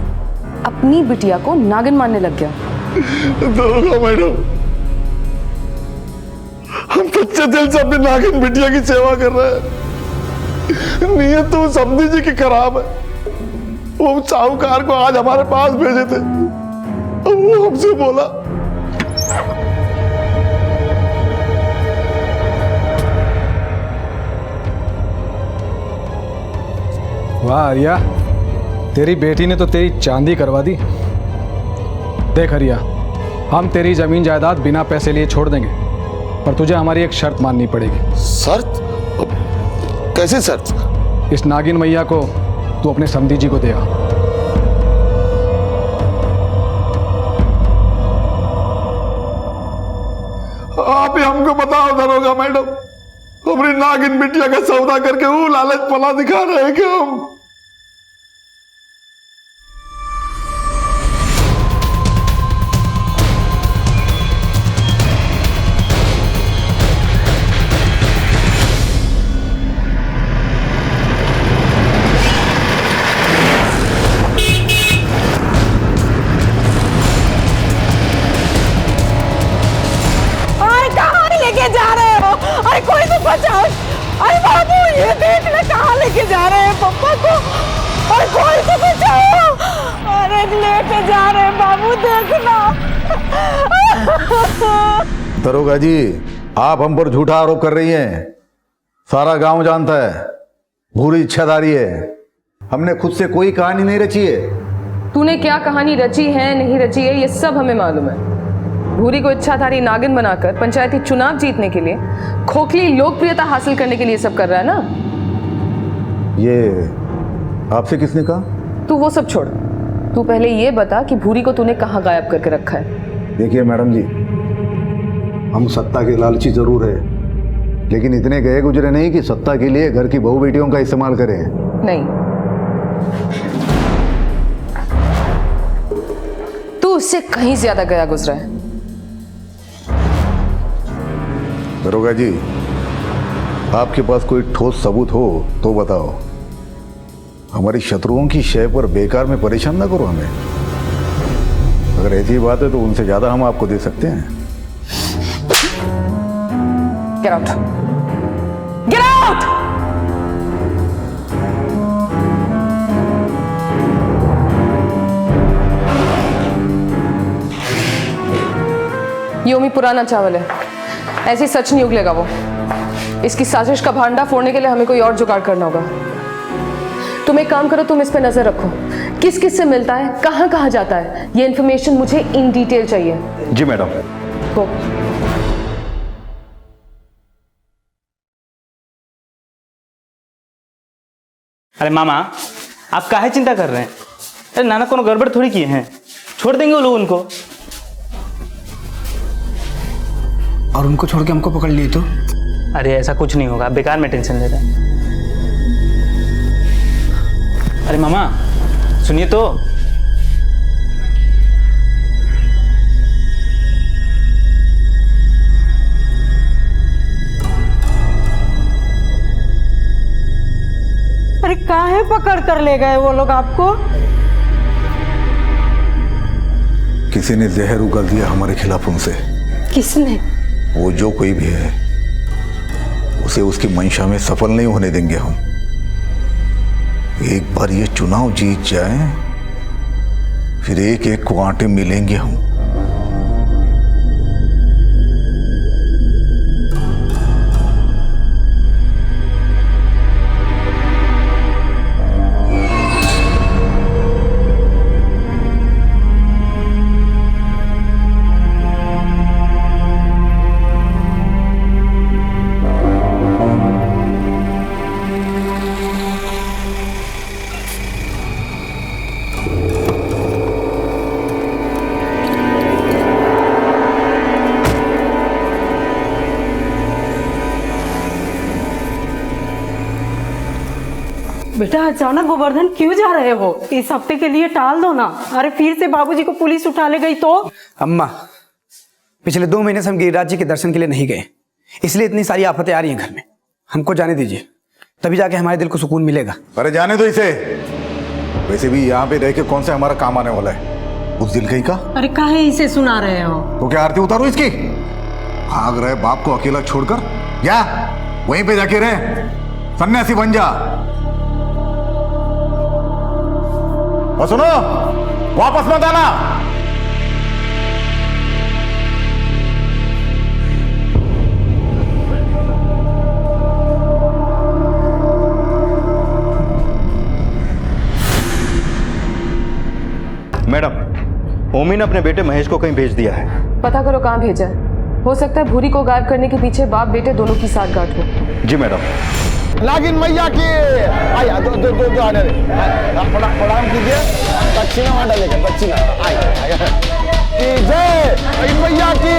अपनी बिटिया को नागिन मानने लग गया? दरोगा मैडम, हम सच्चे दिल से अपनी नागिन बिटिया की सेवा कर रहे हैं। नीयत तो समझी जी की खराब है। वो साहूकार को आज हमारे पास भेजे थे, वो हमसे बोला वाह आर्या, तेरी बेटी ने तो तेरी चांदी करवा दी। देख आर्या, हम तेरी जमीन जायदाद बिना पैसे लिए छोड़ देंगे, पर तुझे हमारी एक शर्त माननी पड़ेगी। शर्त? कैसी शर्त? इस नागिन मैया को तू अपने समधी जी को दे आ। आप ही हमको बताओ दरोगा मैडम, हमारी नागिन बिटिया का सौदा करके वो लालच पला दिखा रहे हैं कि हम? जा रहे हो? अरे कोई तो बचाओ। अरे बाबू, ये देखना कहाँ लेके जा रहे हैं पप्पा को? अरे कोई तो बचाओ। अरे लेके जा रहे हैं बाबू, देखना। दरोगा जी, आप हम पर झूठा आरोप कर रही हैं। सारा गांव जानता है भूरी इच्छाधारी है। हमने खुद से कोई कहानी नहीं रची है। तूने क्या कहानी रची है नहीं रची है ये सब हमें मालूम है। भूरी को इच्छाधारी नागिन बनाकर पंचायती चुनाव जीतने के लिए, खोखली लोकप्रियता हासिल करने के लिए सब कर रहा है ना? ये आपसे किसने कहा? तू वो सब छोड़, तू पहले ये बता कि भूरी को तूने कहाँ गायब करके रखा है? देखिए मैडम जी, हम सत्ता के लालची जरूर है, लेकिन इतने गए गुजरे नहीं कि सत्ता के लिए घर की बहू बेटियों का इस्तेमाल करें। नहीं, तू उससे कहीं ज्यादा गया गुजरा है। दरोगा जी, आपके पास कोई ठोस सबूत हो तो बताओ। हमारी शत्रुओं की शय पर बेकार में परेशान ना करो हमें। अगर ऐसी बात है तो उनसे ज्यादा हम आपको दे सकते हैं। Get out! Get out! ये ओमी पुराना चावल है, ऐसे सच नहीं उगलेगा वो। इसकी साजिश का भांडा फोड़ने के लिए हमें कोई और जुगाड़ करना होगा। तुम एक काम करो, तुम इस पे नजर रखो, किस किस से मिलता है, कहां कहां जाता है, ये इंफॉर्मेशन मुझे इन डिटेल चाहिए। जी मैडम। हो। अरे मामा, आप काहे चिंता कर रहे हैं? अरे नाना कोनो गड़बड़ थोड़ी किए हैं, छोड़ देंगे वो लोग उनको। और उनको छोड़ के हमको पकड़ लिए तो? अरे ऐसा कुछ नहीं होगा, बेकार में टेंशन ले रहे हैं। अरे मामा सुनिए तो। अरे काहे पकड़ कर ले गए वो लोग आपको? किसी ने जहर उगल दिया हमारे खिलाफ उनसे। किसने? वो जो कोई भी है, उसे उसकी मंशा में सफल नहीं होने देंगे हम। एक बार ये चुनाव जीत जाए, फिर एक एक को आटे मिलेंगे हम। बेटा अचानक गोवर्धन क्यों जा रहे हो? इस हफ्ते के लिए टाल दो ना। अरे फिर से बाबूजी को पुलिस उठा ले गई तो? अम्मा, पिछले 2 महीने से हम गिरिराज जी के दर्शन के लिए नहीं गए, इसलिए इतनी सारी आफतें आ रही हैं घर में। हमको जाने दीजिए, तभी जाके हमारे दिल को सुकून मिलेगा। अरे जाने दो इसे। वैसे भी यहाँ पे रह के कौन सा हमारा काम आने वाला है? उस दिल कहीं का। अरे काहे इसे सुना रहे हो? तो क्या आरती उतारो इसकी? भाग रहे बाप को अकेला छोड़कर, या वहीं पे जाके रहे, सन्यासी बन जा। और सुनो, वापस मत आना। मैडम, ओमी ने अपने बेटे महेश को कहीं भेज दिया है। पता करो कहाँ भेजा है। हो सकता है भूरी को गायब करने के पीछे बाप बेटे दोनों की साठगांठ हो। जी मैडम। नागिन मैया की आया दो दो दो दो आने प्रणाम कीजिए। दक्षिणा वहां डालेगा, दक्षिणा की जय मैया की,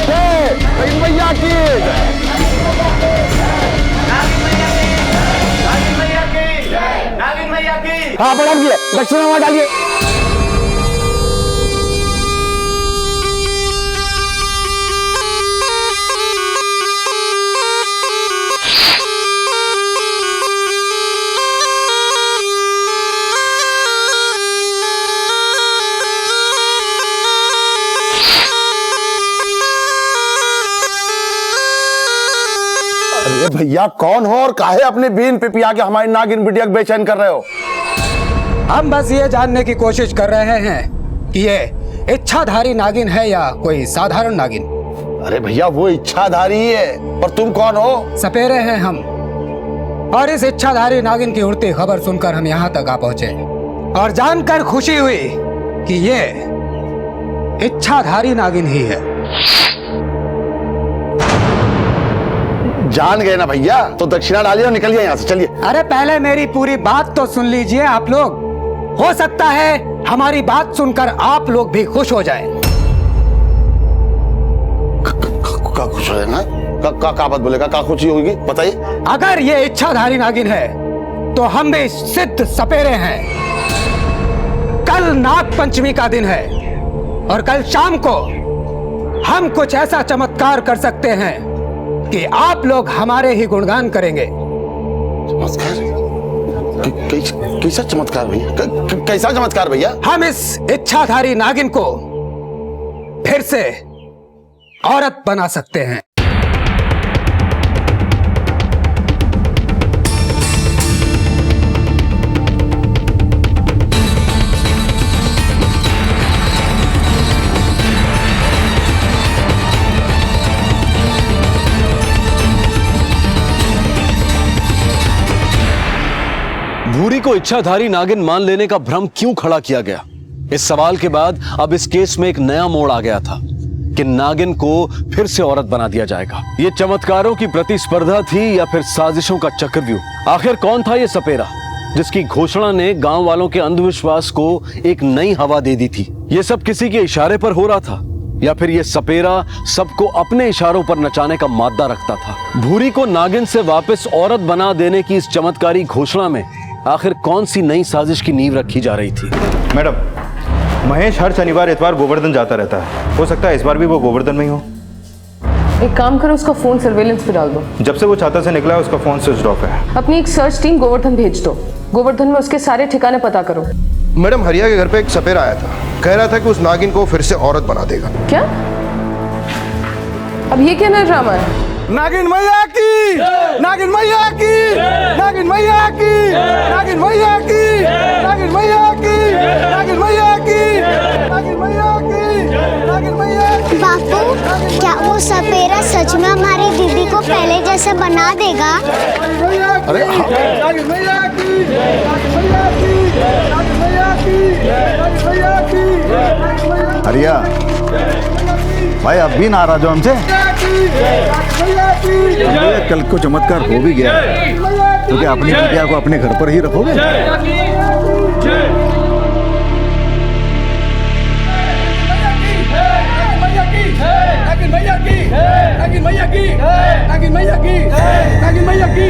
जय मैया की, नागिन मैया की। हाँ प्रणाम किए, दक्षिणा वहां डालिए। अरे भैया कौन हो और काहे अपनी बीन पे पिया के हमारी नागिन बिटिया को बेचैन कर रहे हो? हम बस ये जानने की कोशिश कर रहे हैं कि ये इच्छाधारी नागिन है या कोई साधारण नागिन। अरे भैया वो इच्छाधारी ही है, और तुम कौन हो? सपेरे हैं हम, और इस इच्छाधारी नागिन की उड़ती खबर सुनकर हम यहाँ तक आ पहुंचे और जानकर खुशी हुई कि ये इच्छाधारी नागिन ही है। जान गए ना भैया, तो दक्षिणा डालिए और निकलिए यहाँ से, चलिए। अरे पहले मेरी पूरी बात तो सुन लीजिए आप लोग। हो सकता है हमारी बात सुनकर आप लोग भी खुश हो जाएं। का खुश हो जाएगा? का बात बोलेगा? का खुशी होगी बताइए। अगर ये इच्छाधारी नागिन है तो हम भी सिद्ध सपेरे हैं। कल नाग पंचमी का दिन है और कल शाम को हम कुछ ऐसा चमत्कार कर सकते हैं कि आप लोग हमारे ही गुणगान करेंगे। चमत्कार? कैसा चमत्कार भैया? कैसा चमत्कार भैया? हम इस इच्छाधारी नागिन को फिर से औरत बना सकते हैं। भूरी को इच्छाधारी नागिन मान लेने का भ्रम क्यों खड़ा किया गया? इस सवाल के बाद अब इस केस में एक नया मोड़ आ गया था कि नागिन को फिर से औरत बना दिया जाएगा। ये चमत्कारों की प्रतिस्पर्धा थी या फिर साजिशों का चक्रव्यूह? आखिर कौन था ये सपेरा जिसकी घोषणा ने गांव वालों के अंधविश्वास को एक नई हवा दे दी थी? ये सब किसी के इशारे पर हो रहा था या फिर ये सपेरा सबको अपने इशारों पर नचाने का मादा रखता था? भूरी को नागिन से वापस औरत बना देने की इस चमत्कारी घोषणा में आखिर कौन सी नई साजिश की नींव रखी जा रही थी? मैडम, महेश हर शनिवार इतवार गोवर्धन जाता रहता है। हो सकता है इस बार भी वो गोवर्धन में ही हो। एक काम करो, उसका फोन सर्वेलेंस पे डाल दो। जब से वो छाता से निकला है उसका फोन स्विच ऑफ है। अपनी एक सर्च टीम गोवर्धन भेज दो। गोवर्धन में उसके सारे ठिकाने पता करो। मैडम, हरिया के घर पे एक सपेरा आया था, कह रहा था कि उस नागिन को फिर से औरत बना देगा। क्या? अब ये क्या नया ड्रामा है? नागिन मैया की, नागिन मैया की, नागिन मैया की, नागिन मैया की, नागिन मैया की, नागिन मैया की, नागिन मैया की, नागिन मैया की। बापू, क्या वो सपेरा सच में हमारी दीदी को पहले जैसे बना देगा? अरे नागिन मैया की, नागिन मैया की, नागिन मैया की, नागिन मैया की। हरिया भाई अब भी नाराज हो हमसे? कल को चमत्कार हो भी गया तो क्या अपनी बिटिया को अपने घर पर ही रखोगे? नागिन मैया की, नागिन मैया की, नागिन मैया की, नागिन मैया की।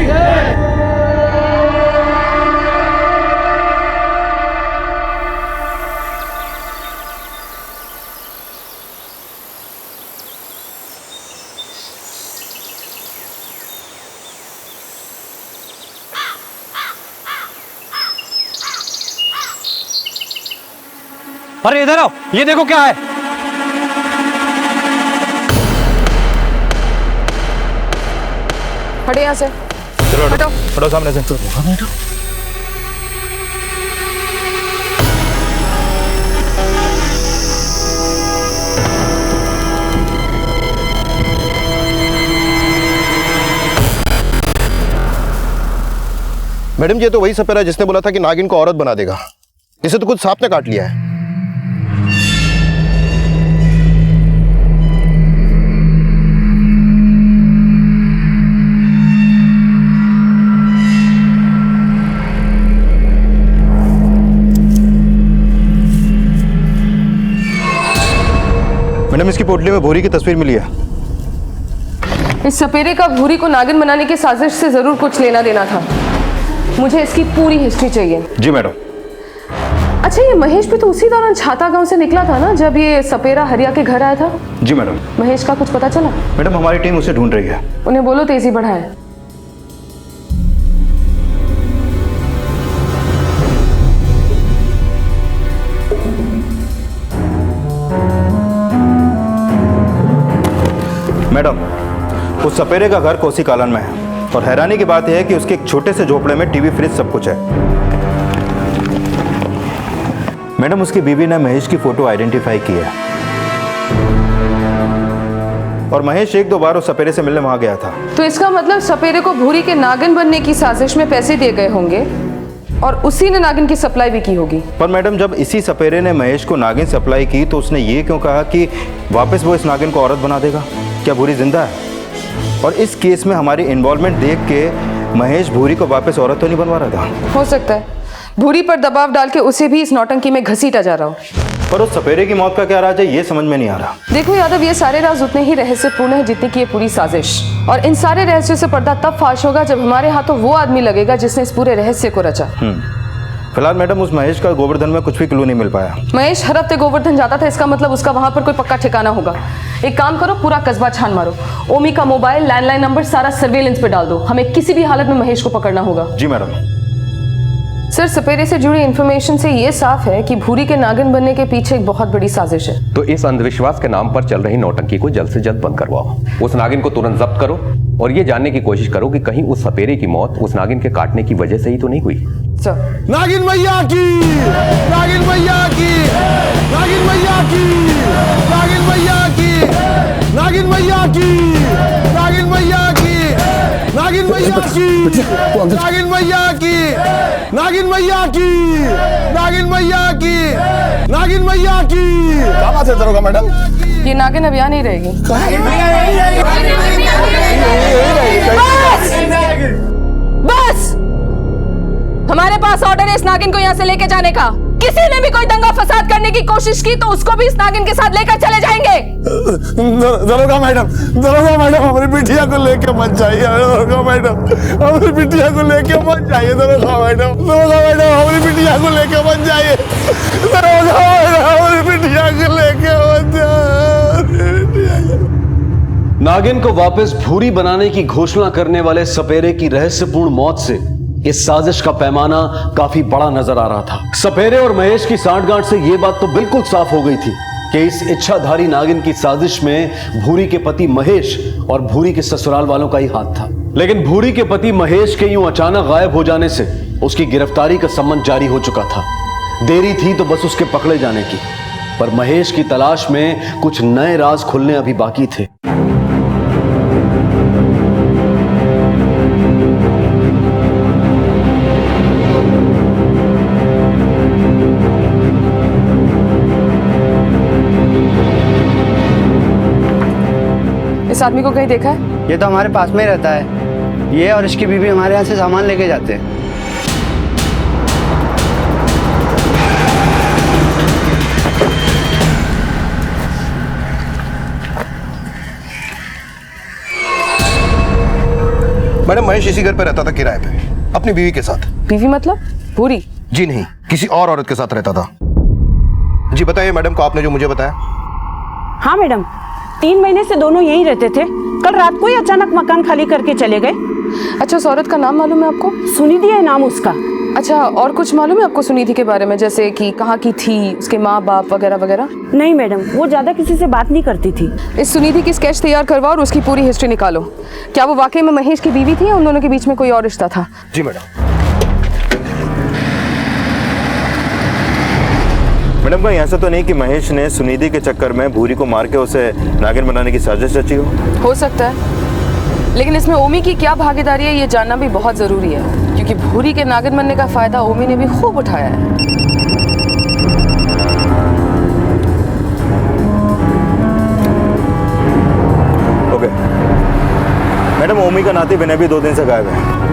अरे इधर आओ, ये देखो क्या है। हटे यहाँ से। चलो हटो, हटो सामने से। मैडम ये तो वही सपेरा जिसने बोला था कि नागिन को औरत बना देगा। इसे तो खुद सांप ने काट लिया है। मैडम इसकी पोटली में भूरी की तस्वीर मिली है। इस सपेरे का भूरी को नागिन बनाने की साजिश से जरूर कुछ लेना देना था। मुझे इसकी पूरी हिस्ट्री चाहिए। जी मैडम। अच्छा, ये महेश भी तो उसी दौरान छाता गांव से निकला था ना, जब ये सपेरा हरिया के घर आया था? जी मैडम। महेश का कुछ पता चला? मैडम हमारी टीम उसे ढूंढ रही है। उन्हें बोलो तेजी बढ़ाए। मैडम उस सपेरे का घर कोसी कालन में है और हैरानी की बात यह है कि उसके एक छोटे से झोपड़े में टीवी, फ्रिज सब कुछ है। मैडम उसकी बीवी ने महेश की फोटो आइडेंटिफाई की है और महेश एक दो बार उस सपेरे से मिलने वहां गया था। तो इसका मतलब सपेरे को भूरी के नागिन बनने की साजिश में पैसे दिए गए होंगे और उसी ने नागिन की सप्लाई भी की होगी। पर मैडम जब इसी सपेरे ने महेश को नागिन सप्लाई की तो उसने ये क्यों कहा कि वापस वो इस नागिन को औरत बना देगा? क्या भूरी जिंदा है? और इस केस में हमारी इन्वॉल्वमेंट देख के महेश भूरी को वापस औरत तो नहीं बनवा रहा था? हो सकता है भूरी पर दबाव डाल के उसे भी इस नौटंकी में घसीटा जा रहा हो। पर उस सपेरे की मौत का क्या राज है ये समझ में नहीं आ रहा। देखो यादव, ये सारे राज उतने ही रहस्यपूर्ण है जितनी की ये पूरी साजिश। और इन सारे रहस्यों से पर्दा तब फाश होगा जब हमारे हाथों वो आदमी लगेगा जिसने इस पूरे रहस्य को रचा। फिलहाल मैडम उस महेश का गोवर्धन में कुछ भी क्लू नहीं मिल पाया। महेश हर हफ्ते गोवर्धन जाता था, इसका मतलब उसका वहां पर कोई पक्का ठिकाना होगा। एक काम करो, पूरा कस्बा छान मारो। ओमी का मोबाइल, लैंडलाइन नंबर सारा सर्वेलेंस पे डाल दो। हमें किसी भी हालत में महेश को पकड़ना होगा। जी मैडम। सर, सपेरे से जुड़ी इंफॉर्मेशन से ये साफ है कि भूरी के नागिन बनने के पीछे एक बहुत बड़ी साजिश है। तो इस अंधविश्वास के नाम पर चल रही नौटंकी को जल्द से जल्द बंद करवाओ। उस नागिन को तुरंत जब्त करो और ये जानने की कोशिश करो कि कहीं उस सपेरे की मौत उस नागिन के काटने की वजह से ही तो नहीं हुई। सर। नागिन मैया की, नागिन मैया की, नागिन मैया की, नागिन मैया की, नागिन मैया की, नागिन मैया की, नागिन मैया की, नागिन मैया की, नागिन मैया की, नागिन मैया की, नागिन मैया की। क्या बात है दरोगा मैडम? ये नागिन अब यहाँ नहीं रहेगी। बस, हमारे पास ऑर्डर है इस नागिन को यहाँ से लेके जाने का। किसी ने भी कोई दंगा फसाद करने की कोशिश की तो उसको भी इस नागिन के साथ लेकर चले जाएंगे। दरोगा मैडम हमारी बिटिया को लेके मत जाइए। दरोगा मैडम हमारी बिटिया को लेके मत जाइए। दरोगा मैडम हमारी बिटिया को लेके मत जाइए। दरोगा मैडम हमारी बिटिया को लेके मत जाइए। नागिन को वापस भूरी बनाने की घोषणा करने वाले सपेरे की रहस्यपूर्ण मौत से इस साजिश का पैमाना काफी बड़ा नजर आ रहा था। सपेरे और महेश की सांठगांठ से यह बात तो बिल्कुल साफ हो गई थी कि इस इच्छाधारी नागिन की साजिश में भूरी के पति महेश और भूरी के ससुराल वालों का ही हाथ था। लेकिन भूरी के पति महेश के यूं अचानक गायब हो जाने से उसकी गिरफ्तारी का सम्मन जारी हो चुका था। देरी थी तो बस उसके पकड़े जाने की, पर महेश की तलाश में कुछ नए राज खुलने अभी बाकी थे। इस आदमी को कहीं देखा है? ये तो हमारे पास में ही रहता है। ये और इसकी बीवी हमारे यहाँ से सामान लेके जाते हैं। मैडम महेश इसी घर पे रहता था किराए पे, अपनी बीवी के साथ। बीवी मतलब भूरी? जी नहीं, किसी और औरत के साथ रहता था। जी बताइए मैडम को आपने जो मुझे बताया। हाँ मैडम, 3 महीने से दोनों यहीं रहते थे। कल रात को ही अचानक मकान खाली करके चले गए। अच्छा, उस औरत का नाम मालूम है आपको? सुनिधि है नाम उसका। अच्छा, और कुछ मालूम है आपको सुनिधि के बारे में, जैसे कि कहाँ की थी, उसके माँ बाप वगैरह वगैरह? नहीं मैडम, वो ज्यादा किसी से बात नहीं करती थी। इस सुनिधि की स्केच तैयार करवाओ और उसकी पूरी हिस्ट्री निकालो। क्या वो वाकई में महेश की बीवी थी या उन दोनों के बीच में कोई और रिश्ता था? जी मैडम। मैडम कहीं ऐसा तो नहीं कि महेश ने सुनिधि के चक्कर में भूरी को मार के उसे नागिन बनाने की साजिश रची हो सकता है, लेकिन इसमें ओमी की क्या भागीदारी है ये जानना भी बहुत जरूरी है, क्योंकि भूरी के नागिन बनने का फायदा ओमी ने भी खूब उठाया है। ओके मैडम, ओमी का नाती विनय भी 2 दिन से गायब है।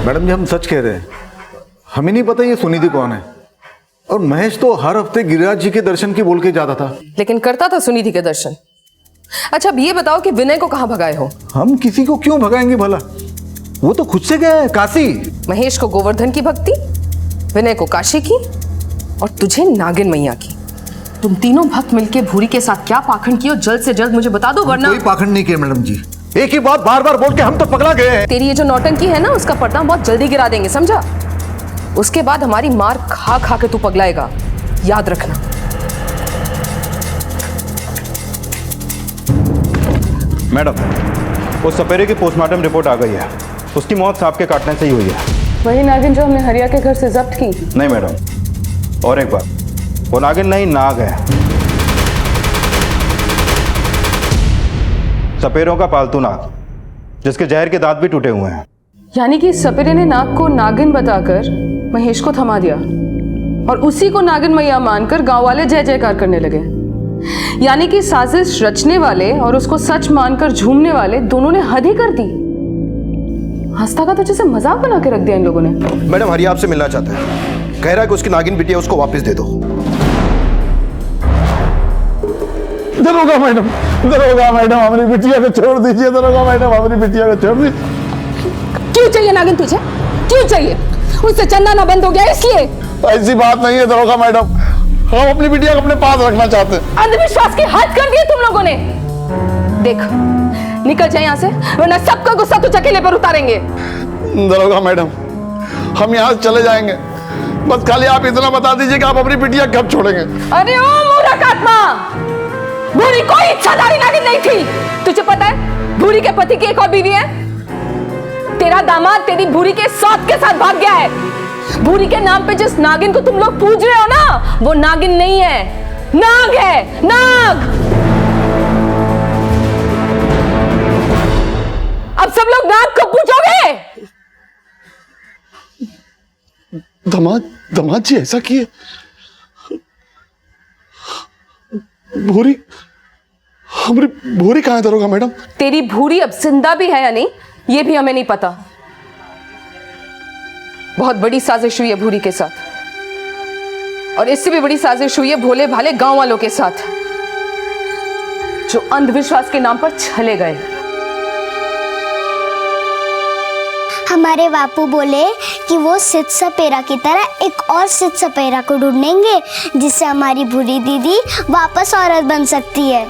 मैडम जी हम सच कह रहे हैं, हमें नहीं पता ये सुनिधि कौन है। और महेश तो हर हफ्ते गिरिराज जी के दर्शन की बोल के जाता था। लेकिन करता था सुनिधि के दर्शन। अच्छा, अब ये बताओ कि विनय को कहाँ भगाए हो? हम किसी को क्यों भगाएंगे भला, वो तो खुद से गया है काशी। महेश को गोवर्धन की भक्ति, विनय को काशी की, और तुझे नागिन मैया की। तुम तीनों भक्त मिलके भूरी के साथ क्या पाखंड किए, जल्द से जल्द मुझे बता दो, वरना। कोई पाखंड नहीं किया मैडम जी, एक ही बात बार बार बोल के हम तो पगला गए हैं। तेरी ये जो नौटंकी है ना, उसका पर्दा बहुत जल्दी गिरा देंगे, समझा? उसके बाद हमारी मार खा खा के तू पगलाएगा, याद रखना। मैडम उस सपेरे की पोस्टमार्टम रिपोर्ट आ गई है। उसकी मौत सांप के काटने से ही हुई है। वही नागिन जो हमने हरिया के घर से जब्त की? नहीं मैडम, और एक बार, वो नागिन नहीं नाग है, सपेरों का पालतू नाग, जिसके जहर के दांत भी टूटे हुए हैं। यानी कि सपेरे ने नाग को नागिन बताकर महेश को थमा दिया और उसी को नागिन मैया मानकर गांव वाले जय जयकार करने लगे। यानी कि साजिश रचने वाले और उसको सच मानकर झूमने वाले दोनों ने हद ही कर दी। हंसता का तो जैसे मजाक बना के रख दिया इन लोगों ने। मैडम हरिया आपसे मिलना चाहता है, कह रहा है कि उसकी नागिन बिटिया उसको वापस दे दो। दरोगा मैडम, दरोगा मैडम हमारी बिटिया को छोड़ दीजिए। दरोगा मैडम हमारी बिटिया को छोड़ दीजिए। क्यों चाहिए नागिन तुझे, क्यों चाहिए? उससे चंदा ना बंद हो गया इसलिए? ऐसी बात नहीं है दरोगा मैडम, हम अपनी बिटिया को अपने पास रखना चाहते हैं। अंधविश्वास की हद कर दी तुम लोगों ने। देख निकल जाए यहाँ से, वरना सबका गुस्सा तुझे अकेले पर उतारेंगे। दरोगा मैडम हम यहाँ से चले जाएंगे, बस खाली आप इतना बता दीजिए कि आप अपनी बिटिया कब छोड़ेंगे। अरे ओ मूर्ख आत्मा, भूरी कोई इच्छाधारी नागिन नहीं थी। तुझे पता है भूरी के पति की एक और बीवी है। तेरा दामाद तेरी भूरी के सौत के साथ भाग गया है। भूरी के नाम पे जिस नागिन को तुम लोग पूज रहे हो ना, वो नागिन नहीं है, नाग है, नाग। अब सब लोग नाग को पूजोगे? दमाद जी ऐसा किए? भूरी, हमारी भूरी कहाँ है दरोगा मैडम? तेरी भूरी अब जिंदा भी है या नहीं ये भी हमें नहीं पता। बहुत बड़ी साजिश हुई है भूरी के साथ, और इससे भी बड़ी साजिश हुई है भोले भाले गांव वालों के साथ, जो अंधविश्वास के नाम पर छले गए। हमारे बापू बोले कि वो सिद्ध सपेरा की तरह एक और सिद्ध सपेरा को ढूंढेंगे, जिससे हमारी भूरी दीदी वापस औरत बन सकती है।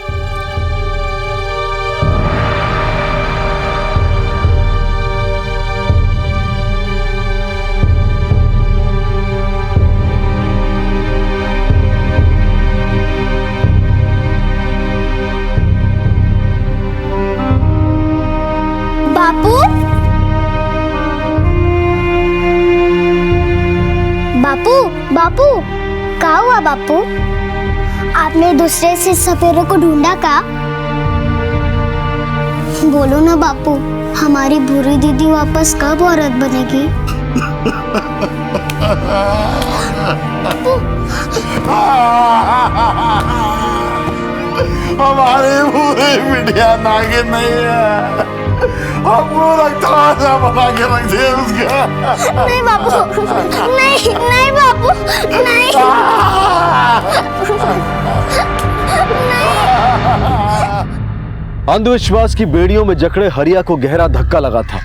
क्या हुआ बापू? आपने दूसरे से सपेरे को ढूंढा का? बोलो ना बापू, हमारी भूरी दीदी वापस कब औरत बनेगी? हमारी भूरी बिटिया नागिन नहीं है, हम पूरा तमाशा बना के रख दिए उसका। नहीं बापू, नहीं नहीं बापू, नहीं। अंधविश्वास की बेड़ियों में जकड़े हरिया को गहरा धक्का लगा था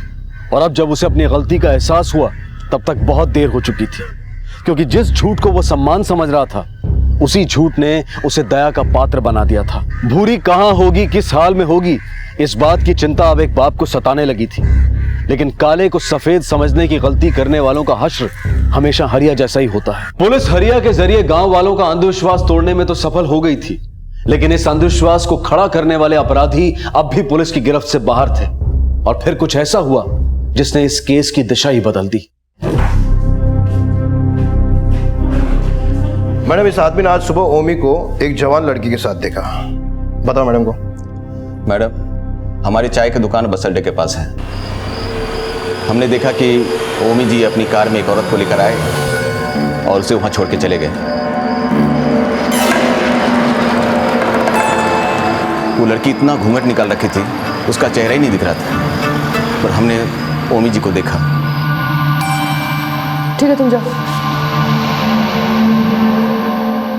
और अब जब उसे अपनी गलती का एहसास हुआ तब तक बहुत देर हो चुकी थी, क्योंकि जिस झूठ को वो सम्मान समझ रहा था उसी झूठ ने उसे दया का पात्र बना दिया था। भूरी कहां होगी, किस हाल में होगी, इस बात की चिंता अब एक बाप को सताने लगी थी। लेकिन काले को सफेद समझने की गलती करने वालों का हश्र हमेशा हरिया जैसा ही होता है। पुलिस हरिया के जरिए गांव वालों का अंधविश्वास तोड़ने में तो सफल हो गई थी, लेकिन इस अंधविश्वास को खड़ा करने वाले अपराधी अब भी पुलिस की गिरफ्त से बाहर थे। और फिर कुछ ऐसा हुआ जिसने इस केस की दिशा ही बदल दी। मैडम, इस आदमी ने आज सुबह ओमी को एक जवान लड़की के साथ देखा। बताओ मैडम को। मैडम, हमारी चाय की दुकान बस अड्डे के पास है। हमने देखा कि ओमी जी अपनी कार में एक औरत को लेकर आए और उसे वहां छोड़ के चले गए। वो लड़की इतना घूंघट निकाल रखी थी, उसका चेहरा ही नहीं दिख रहा था, पर हमने ओमी जी को देखा। ठीक है, तुम जाओ।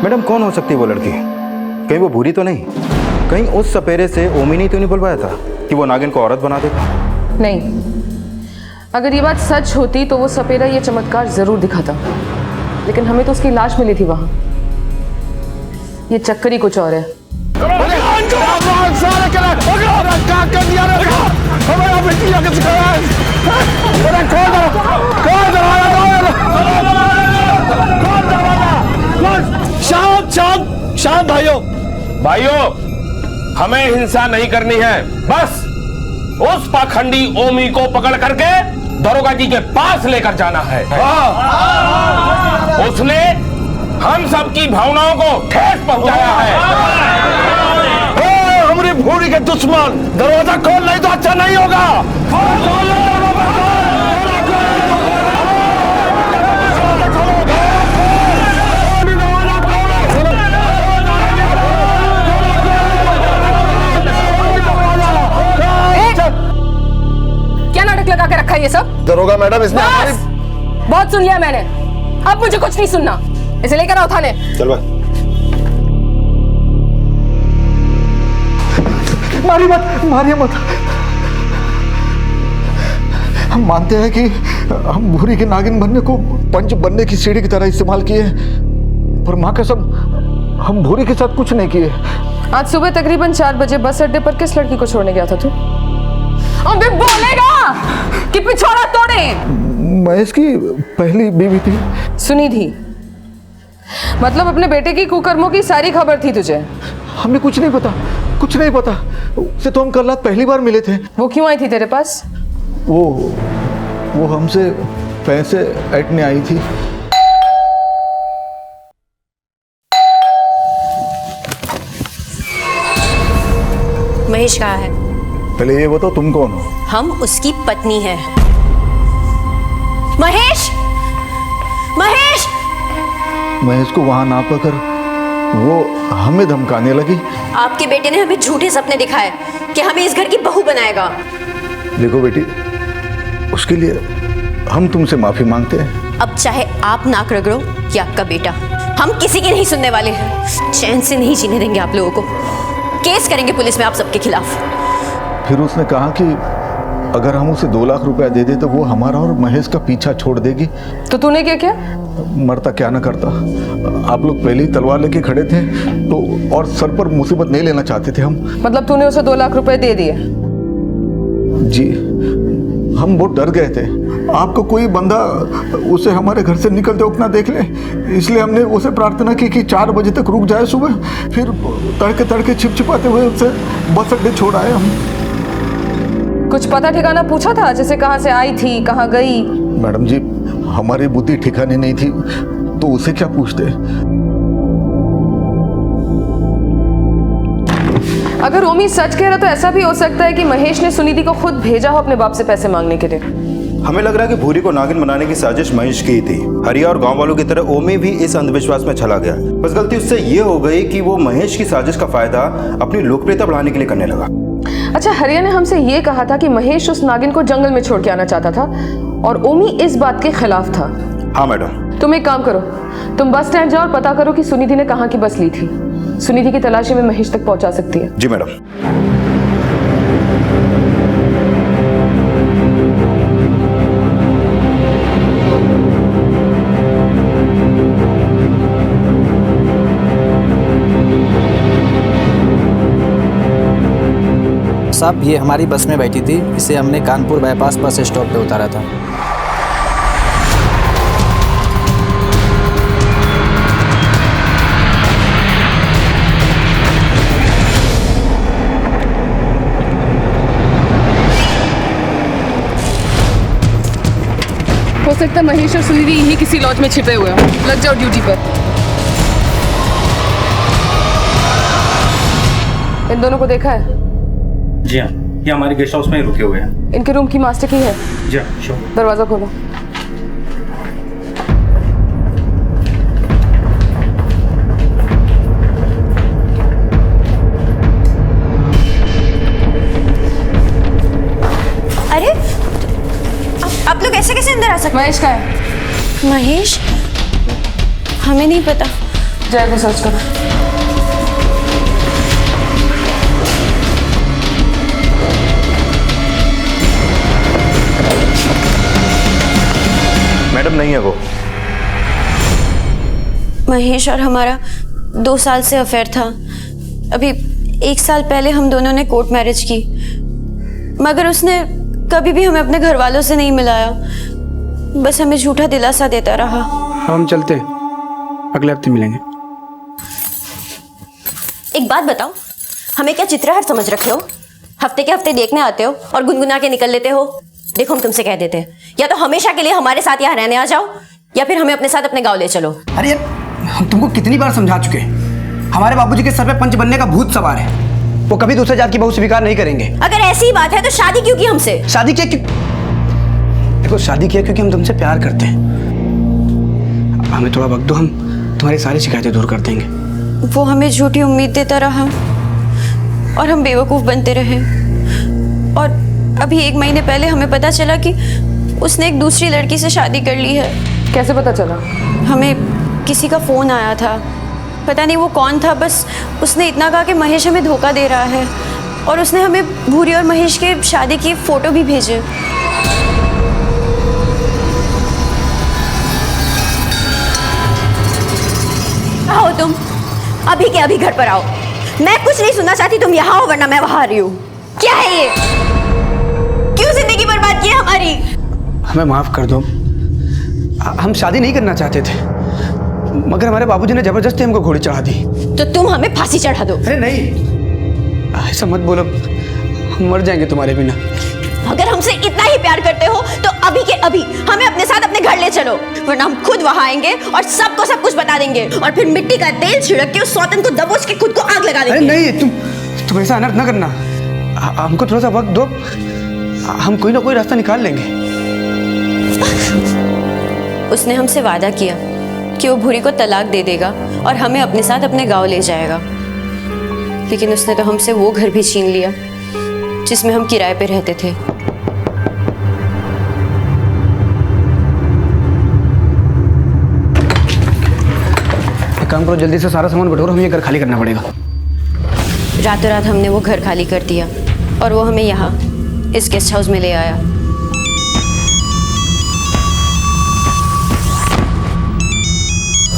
मैडम, कौन हो सकती है वो लड़की? कहीं वो भूरी तो नहीं? कहीं उस सपेरे से ओमी ने तो नहीं बुलवाया था कि वो नागिन को औरत बना देगा? नहीं, अगर ये बात सच होती तो वो सपेरा ये चमत्कार जरूर दिखाता, लेकिन हमें तो उसकी लाश मिली थी वहां। ये चक्कर ही कुछ और है। शांत शांत शांत भाइयों, हमें हिंसा नहीं करनी है। बस उस पाखंडी ओमी को पकड़ करके दरोगा जी के पास लेकर जाना है। उसने हम सबकी भावनाओं को ठेस पहुंचाया है। हमारी भूरी के दुश्मन, दरवाजा खोल नहीं तो अच्छा नहीं होगा। क्या नाटक लगा के रखा है ये सब? दरोगा मैडम, इसने हमारी... बहुत सुन लिया मैंने, अब मुझे कुछ नहीं सुनना। इसे लेकर आओ थाने। चल भाई। मारिए मत, मारिए मत। हम मानते हैं कि हम भूरी के नागिन बनने को पंच बनने की सीढ़ी की तरह इस्तेमाल किए, पर माँ कसम हम भूरी के साथ कुछ नहीं किए। आज सुबह तकरीबन 4 बजे बस अड्डे पर किस लड़की को छोड़ने गया था तू? अबे बोलेगा कि पिछवाड़ा तोड़े? महेश की पहली बीवी थी। सुनी थी? मतलब अपने बेटे की कुकर्मों की सारी खबर थी तुझे? हमें कुछ नहीं पता, कुछ नहीं पता। उसे तो हम कल रात पहली बार मिले थे। वो क्यों आई थी तेरे पास? वो हमसे पैसे ऐंठने आई थी। महेश कहाँ है? पहले ये बताओ तुम कौन हो? हम उसकी पत्नी हैं। महेश! महेश! महेश को वहां ना पाकर वो हमें धमकाने लगी। आपके बेटे ने हमें झूठे सपने दिखाए कि हमें इस घर की बहू बनाएगा। देखो बेटी, उसके लिए हम तुमसे माफी मांगते हैं। अब चाहे आप नाक रगड़ो या आपका बेटा, हम किसी की नहीं सुनने वाले। चैन से नहीं जीने देंगे आप लोगों को। केस करेंगे पुलिस में आप सबके खिलाफ। फिर उसने कहा कि अगर हम उसे 2 लाख रुपया दे दे तो वो हमारा और महेश का पीछा छोड़ देगी। तो तूने क्या किया? मरता क्या ना करता। आप लोग पहले ही तलवार लेके खड़े थे तो, और सर पर मुसीबत नहीं लेना चाहते थे हम। मतलब तूने उसे 2 लाख रुपए दे दिए? जी, हम बहुत डर गए थे आपको कोई बंदा उसे हमारे घर से निकलते वक्त ना देख ले, इसलिए हमने उसे प्रार्थना की कि 4 बजे तक रुक जाए सुबह, फिर तड़के तड़के छिपछिपाते हुए उसे बस अड्डे छोड़ आए हम। कुछ पता ठिकाना पूछा था, जैसे कहाँ से आई थी, कहाँ गई? मैडम जी, हमारी बुद्धि ठिकाने नहीं थी तो उसे क्या पूछते। अगर ओमी सच कह रहा तो ऐसा भी हो सकता है कि महेश ने सुनिधि को खुद भेजा हो अपने बाप से पैसे मांगने के लिए। हमें लग रहा है कि भूरी को नागिन बनाने की साजिश महेश की ही थी। हरिया और गांव वालों की तरह ओमी भी इस अंधविश्वास में चला गया। बस गलती उससे ये हो गई कि वो महेश की साजिश का फायदा अपनी लोकप्रियता बढ़ाने के लिए करने लगा। अच्छा, हरिया ने हमसे ये कहा था कि महेश उस नागिन को जंगल में छोड़ के आना चाहता था और ओमी इस बात के खिलाफ था। हाँ मैडम। तुम एक काम करो, तुम बस स्टैंड जाओ और पता करो कि सुनिधि ने कहाँ की बस ली थी। सुनिधि की तलाशी में महेश तक पहुंचा सकती है। जी मैडम। साहब, ये हमारी बस में बैठी थी, इसे हमने कानपुर बाईपास बस स्टॉप पे उतारा था। हो सकता है महेश और सुनिधि यही किसी लॉज में छिपे हुए हैं। लग जाओ ड्यूटी पर। इन दोनों को देखा है? जी हाँ, ये हमारे गेस्ट हाउस में ही रुके हुए हैं। इनके रूम की मास्टर की है? जी हाँ, श्योर। दरवाजा खोलो। अरे आप लोग ऐसे कैसे अंदर आ सकते? महेश का है। महेश? हमें नहीं पता। जय को सर्च करो। मैडम नहीं है वो। महेश और हमारा 2 साल से अफेयर था। अभी 1 साल पहले हम दोनों ने कोर्ट मैरिज की, मगर उसने कभी भी हमें अपने घर वालों से नहीं मिलाया, बस हमें झूठा दिलासा देता रहा। अब हम चलते हैं, अगले हफ्ते मिलेंगे। एक बात बताओ, हमें क्या चित्रहार समझ रखे हो? हफ्ते के हफ्ते देखने आते हो और गुनगुना के निकल लेते हो। देखो, हम तुमसे कह देते हैं, या तो हमेशा के लिए हमारे साथ यहाँ रहने आ जाओ, या फिर हमें अपने साथ अपने गांव ले चलो। अरे यार, हम तुमको कितनी बार समझा चुके हैं, हमारे बाबूजी के सर पे पंच बनने का भूत सवार है। वो कभी दूसरे जात की बहू स्वीकार नहीं करेंगे। अगर ऐसी ही बात है तो शादी क्यों की हमसे? शादी किया क्यों? देखो, शादी किया क्योंकि हम तुमसे प्यार करते हैं। हमें थोड़ा वक्त दो, हम तुम्हारी सारी शिकायतें दूर कर देंगे। वो हमें झूठी उम्मीद देता रहा और हम बेवकूफ बनते रहे, और अभी 1 महीने पहले हमें पता चला कि उसने एक दूसरी लड़की से शादी कर ली है। कैसे पता चला? हमें किसी का फोन आया था, पता नहीं वो कौन था, बस उसने इतना कहा कि महेश हमें धोखा दे रहा है, और उसने हमें भूरी और महेश के शादी की फोटो भी भेजे। कहाँ हो तुम? अभी के अभी घर पर आओ। मैं कुछ नहीं सुनना चाहती, तुम यहाँ हो वरना मैं वहां आ रही हूँ। क्या है ये? क्यों जिंदगी बर्बाद की है हमारी? हमें माफ कर दो, हम शादी नहीं करना चाहते थे, मगर हमारे बाबूजी ने जबरदस्ती हमको घोड़ी चढ़ा दी। तो तुम हमें फांसी चढ़ा दो। अरे नहीं, ऐसा मत बोलो, हम मर जाएंगे तुम्हारे बिना। अगर हमसे इतना ही प्यार करते हो तो अभी के अभी हमें अपने साथ अपने घर ले चलो, वरना हम खुद वहां आएंगे और सबको सब कुछ बता देंगे, और फिर मिट्टी का तेल छिड़क के उस सौतन को दबोच के खुद को आग लगा देंगे। अरे नहीं, तुम ऐसा अनर्थ न करना, हमको थोड़ा सा वक्त दो, हम कोई ना कोई रास्ता निकाल लेंगे। उसने हमसे वादा किया कि वो भूरी को तलाक दे देगा और हमें अपने साथ अपने गांव ले जाएगा, लेकिन उसने तो हमसे वो घर भी छीन लिया जिसमें हम किराए पे रहते थे। एक काम करो, जल्दी से सारा सामान बटोरो, हमें ये घर खाली करना पड़ेगा। रातों रात हमने वो घर खाली कर दिया और वो हमें यहाँ इस गेस्ट हाउस में ले आया।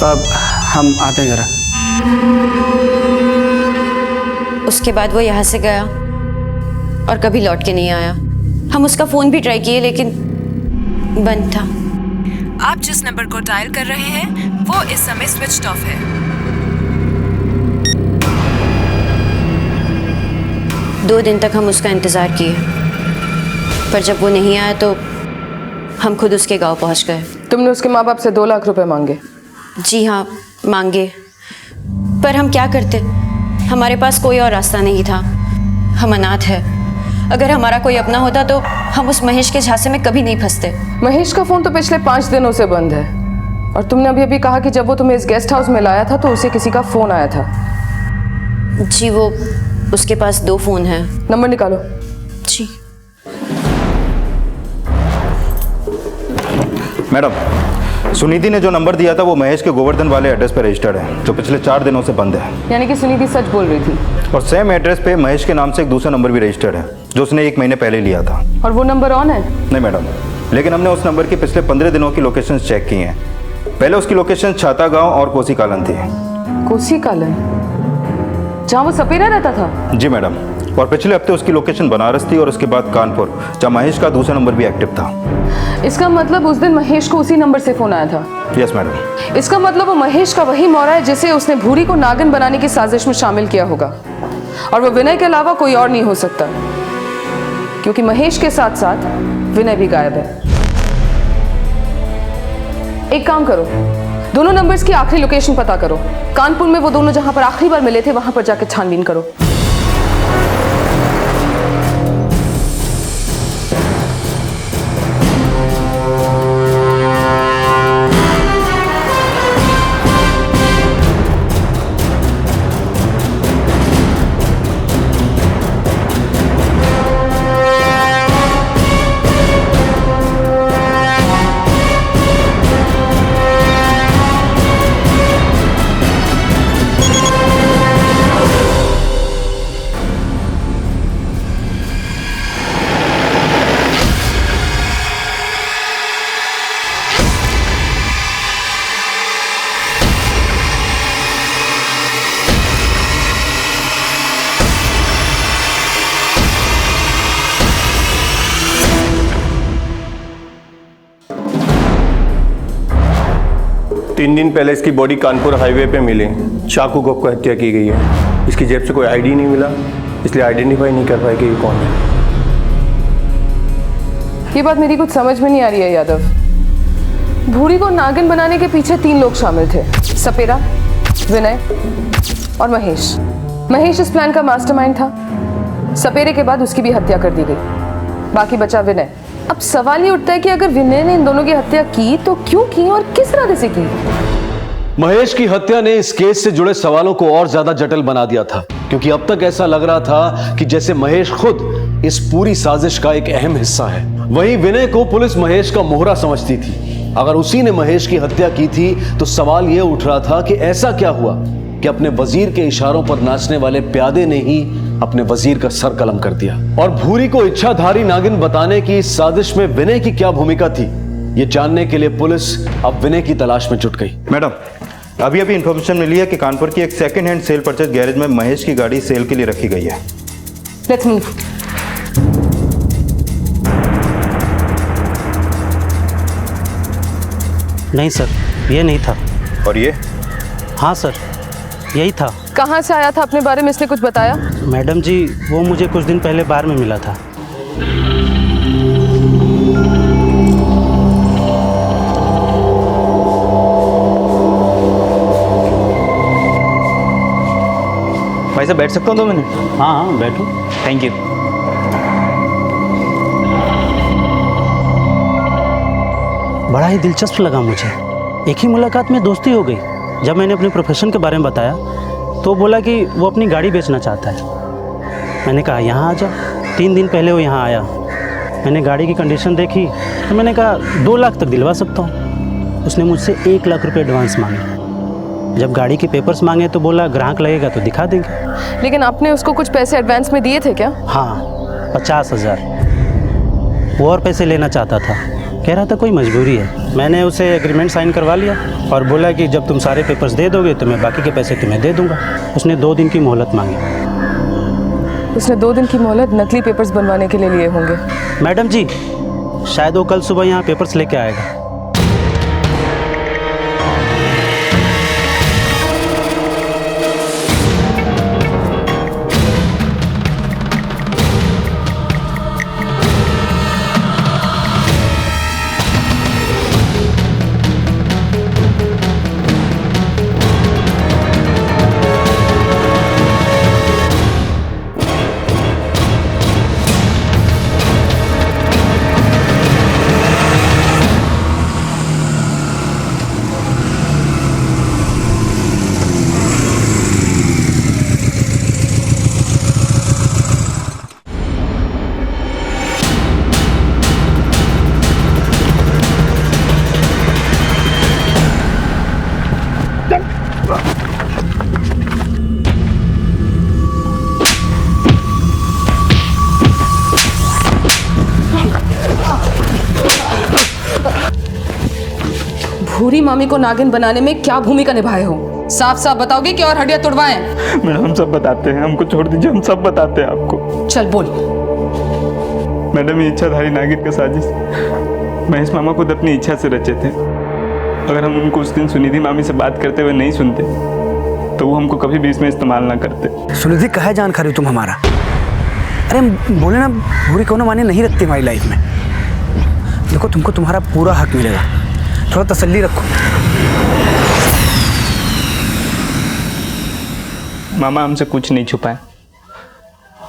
अब हम आते हैं जरा। उसके बाद वो यहाँ से गया और कभी लौट के नहीं आया। हम उसका फोन भी ट्राई किए लेकिन बंद था। आप जिस नंबर को डायल कर रहे हैं वो इस समय स्विच्ड ऑफ है। 2 दिन तक हम उसका इंतजार किए, पर जब वो नहीं आया तो हम खुद उसके गांव पहुंच गए। तुमने उसके माँ बाप से 2 लाख रुपए मांगे? जी हाँ, मांगे, पर हम क्या करते, हमारे पास कोई और रास्ता नहीं था। हम अनाथ है। अगर हमारा कोई अपना होता तो हम उस महेश के झांसे में कभी नहीं फंसते। महेश का फोन तो पिछले 5 दिनों से बंद है, और तुमने अभी अभी कहा कि जब वो तुम्हें इस गेस्ट हाउस में लाया था तो उसे किसी का फोन आया था। जी वो उसके पास 2 फोन हैं। नंबर निकालो। जी। मैडम, सुनीति ने जो नंबर दिया था वो महेश के गोवर्धन वाले एड्रेस पर रजिस्टर्ड है, जो पिछले 4 दिनों से बंद है। यानी कि सुनीति सच बोल रही थी। और सेम एड्रेस पे महेश के नाम से एक दूसरा नंबर भी रजिस्टर्ड है, जो उसने 1 महीने पहले लिया था। और वो नंबर ऑन है? नहीं मैडम, लेकिन हमने उस नंबर की पिछले 15 दिनों की लोकेशन चेक की हैं। पहले उसकी लोकेशन छाता गांव और कोसी कालन थी। कोसी कालन, जहाँ वो सपेरा रहता था? जी मैडम, और पिछले हफ्ते उसकी लोकेशन बनारस थी और उसके बाद कानपुर, जहाँ महेश का दूसरा नंबर भी एक्टिव था। इसका मतलब उस दिन महेश को उसी नंबर से फोन आया था? Yes madam. इसका मतलब वो महेश का वही मौरा है जिसे उसने भूरी को नागिन बनाने की साजिश में शामिल किया होगा, और वो विनय के अलावा कोई और नहीं हो सकता, क्योंकि महेश के साथ साथ विनय भी गायब है। एक काम करो, दोनों नंबर्स की आखिरी लोकेशन पता करो। कानपुर में वो दोनों जहां पर आखिरी बार मिले थे वहां पर जाकर छानबीन करो। तीन दिन पहले इसकी बॉडी कानपुर हाईवे पे मिली, चाकू घोंप कर हत्या की गई है। इसकी जेब से कोई आईडी नहीं मिला, इसलिए आइडेंटिफाई नहीं कर पाए कि ये कौन है। ये बात मेरी कुछ समझ में नहीं आ रही है यादव। भूरी को नागिन बनाने के पीछे 3 लोग शामिल थे, सपेरा, विनय और महेश। महेश इस प्लान का मास्टरमाइंड था। सपेरे के बाद उसकी भी हत्या कर दी गई, बाकी बचा विनय। अब सवाल ये उठता है कि अगर विनय ने इन दोनों की हत्या की तो क्यों की और किस इरादे से की? महेश की हत्या ने इस केस से जुड़े सवालों को और ज्यादा जटिल बना दिया था, क्योंकि अब तक ऐसा लग रहा था कि जैसे महेश खुद इस पूरी साजिश का एक अहम हिस्सा है। वहीं विनय को पुलिस महेश का मोहरा समझती थी। अगर उसी ने महेश की हत्या की थी तो सवाल यह उठ रहा था कि ऐसा क्या हुआ कि अपने वजीर के इशारों पर नाचने वाले प्यादे ने ही अपने वजीर का सर कलम कर दिया। और भूरी को इच्छाधारी नागिन बताने की इस साजिश में विनय की क्या भूमिका थी, ये जानने के लिए पुलिस अब विनय की तलाश में जुट गई। मैडम, अभी इंफॉर्मेशन मिली है कि कानपुर की एक second hand cell purchase garage में महेश की गाड़ी सेल के लिए रखी गई है। Let's move. नहीं सर, ये नहीं था। और ये? हाँ सर, यही था। कहाँ से आया था, अपने बारे में इसने कुछ बताया? मैडम जी, वो मुझे कुछ दिन पहले बार में मिला था। भाई साहब बैठ सकता हूँ 2 मिनट? हाँ हाँ बैठो। Thank you. बड़ा ही दिलचस्प लगा मुझे। एक ही मुलाकात में दोस्ती हो गई। जब मैंने अपने प्रोफेशन के बारे में बताया तो बोला कि वो अपनी गाड़ी बेचना चाहता है। मैंने कहा यहाँ आ जाओ। 3 दिन पहले वो यहाँ आया। मैंने गाड़ी की कंडीशन देखी तो मैंने कहा 2 लाख तक दिलवा सकता हूँ। उसने मुझसे 1 लाख रुपये एडवांस मांगे। जब गाड़ी के पेपर्स मांगे तो बोला ग्राहक लगेगा तो दिखा देंगे। लेकिन आपने उसको कुछ पैसे एडवांस में दिए थे क्या? हाँ, 50,000। वो और पैसे लेना चाहता था, कह रहा था कोई मजबूरी है। मैंने उसे एग्रीमेंट साइन करवा लिया और बोला कि जब तुम सारे पेपर्स दे दोगे तो मैं बाकी के पैसे तुम्हें दे दूंगा। उसने 2 दिन की मोहलत मांगी। उसने 2 दिन की मोहलत नकली पेपर्स बनवाने के लिए लिए होंगे। मैडम जी, शायद वो कल सुबह यहाँ पेपर्स लेके आएगा। भूरी मामी को नागिन बनाने में क्या भूमिका निभाए हो? साफ साफ बताओगे कि और हड्डियां तुड़वाएं? मैडम हम सब बताते हैं, हमको छोड़ दीजिए, हम सब बताते हैं आपको। चल बोल। मैडम ये इच्छाधारी नागिन का साजिश महेश मामा खुद अपनी इच्छा से रचे थे। अगर हम उनको उस दिन सुनिधि मामी से बात करते हुए नहीं सुनते तो वो हमको कभी भी इसमें इस्तेमाल ना करते। सुनिधि कहा जान खा रही हो तुम हमारा? अरे बोले ना, भूरी कोनो माने नहीं रखती हमारी लाइफ में। देखो तुमको तुम्हारा पूरा हक मिलेगा, थोड़ा तसल्ली रखो। मामा हमसे कुछ नहीं छुपाए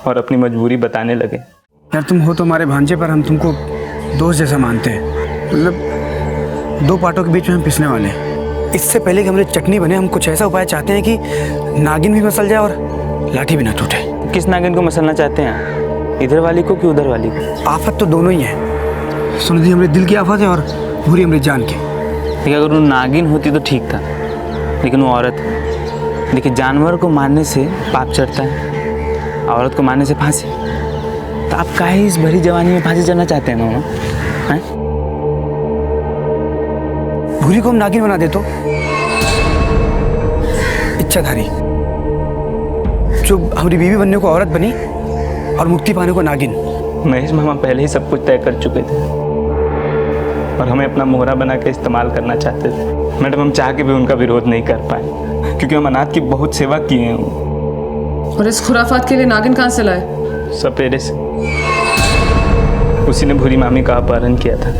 और अपनी मजबूरी बताने लगे। यार तुम हो तो हमारे भांजे, पर हम तुमको दोस्त जैसा मानते हैं। मतलब दो पार्टों के बीच में हम पिसने वाले हैं। इससे पहले कि हमारी चटनी बने, हम कुछ ऐसा उपाय चाहते हैं कि नागिन भी मसल जाए और लाठी भी ना टूटे। किस नागिन को मसलना चाहते हैं, इधर वाली को कि उधर वाली को? आफत तो दोनों ही है। सुनिधि हमारे दिल की आफत है और भूरी हमारी जान की। देखिए अगर वो नागिन होती तो ठीक था, लेकिन वो औरत है। देखिए जानवर को मारने से पाप चढ़ता है, औरत को मारने से फांसी। तो आप काहे इस भरी जवानी में फांसी चढ़ना चाहते हैं मामा? हैं? भूरी को हम नागिन बना दे तो इच्छाधारी, जो हमारी बीवी बनने को औरत बनी और मुक्ति पाने को नागिन। महेश मामा पहले ही सब कुछ तय कर चुके थे और हमें अपना मोहरा बना के इस्तेमाल करना चाहते थे। मैडम हम चाह के भी उनका विरोध नहीं कर पाए, क्योंकि हम अनाथ की बहुत सेवा किए हैं। और इस खुराफात के लिए नागिन कहाँ से लाए? सपेरे से। उसी ने भूरी मामी का अपहरण किया था।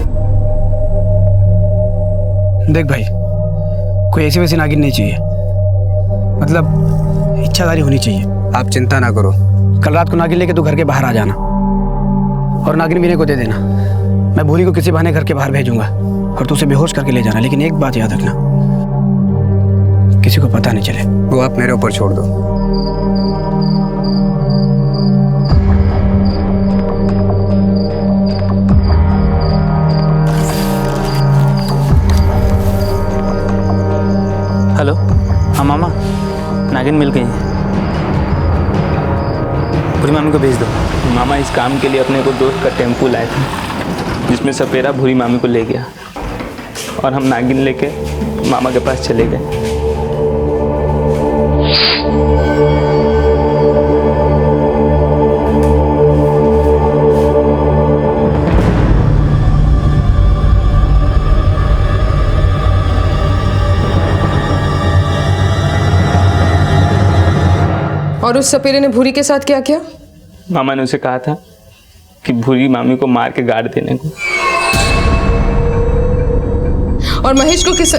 देख भाई, कोई ऐसी वैसी नागिन नहीं चाहिए, मतलब इच्छाधारी होनी चाहिए। आप चिंता ना करो, कल रात को नागिन लेके तू घर के बाहर आ जाना और नागिन मीने को दे देना। मैं भूरी को किसी बहाने घर के बाहर भेजूंगा और तू उसे बेहोश करके ले जाना। लेकिन एक बात याद रखना, किसी को पता नहीं चले। वो आप मेरे ऊपर छोड़ दो। हेलो, हाँ मामा, नागिन मिल गई है। भूरी मामी को भेज दो। मामा इस काम के लिए अपने को दोस्त का टेम्पू लाए थे, जिसमें सपेरा भूरी मामी को ले गया और हम नागिन लेके मामा के पास चले गए। और उस सपेरे ने भूरी के साथ क्या किया? मामा ने उसे कहा था कि भूरी मामी को मार के गाड़ देने को। और महेश को किस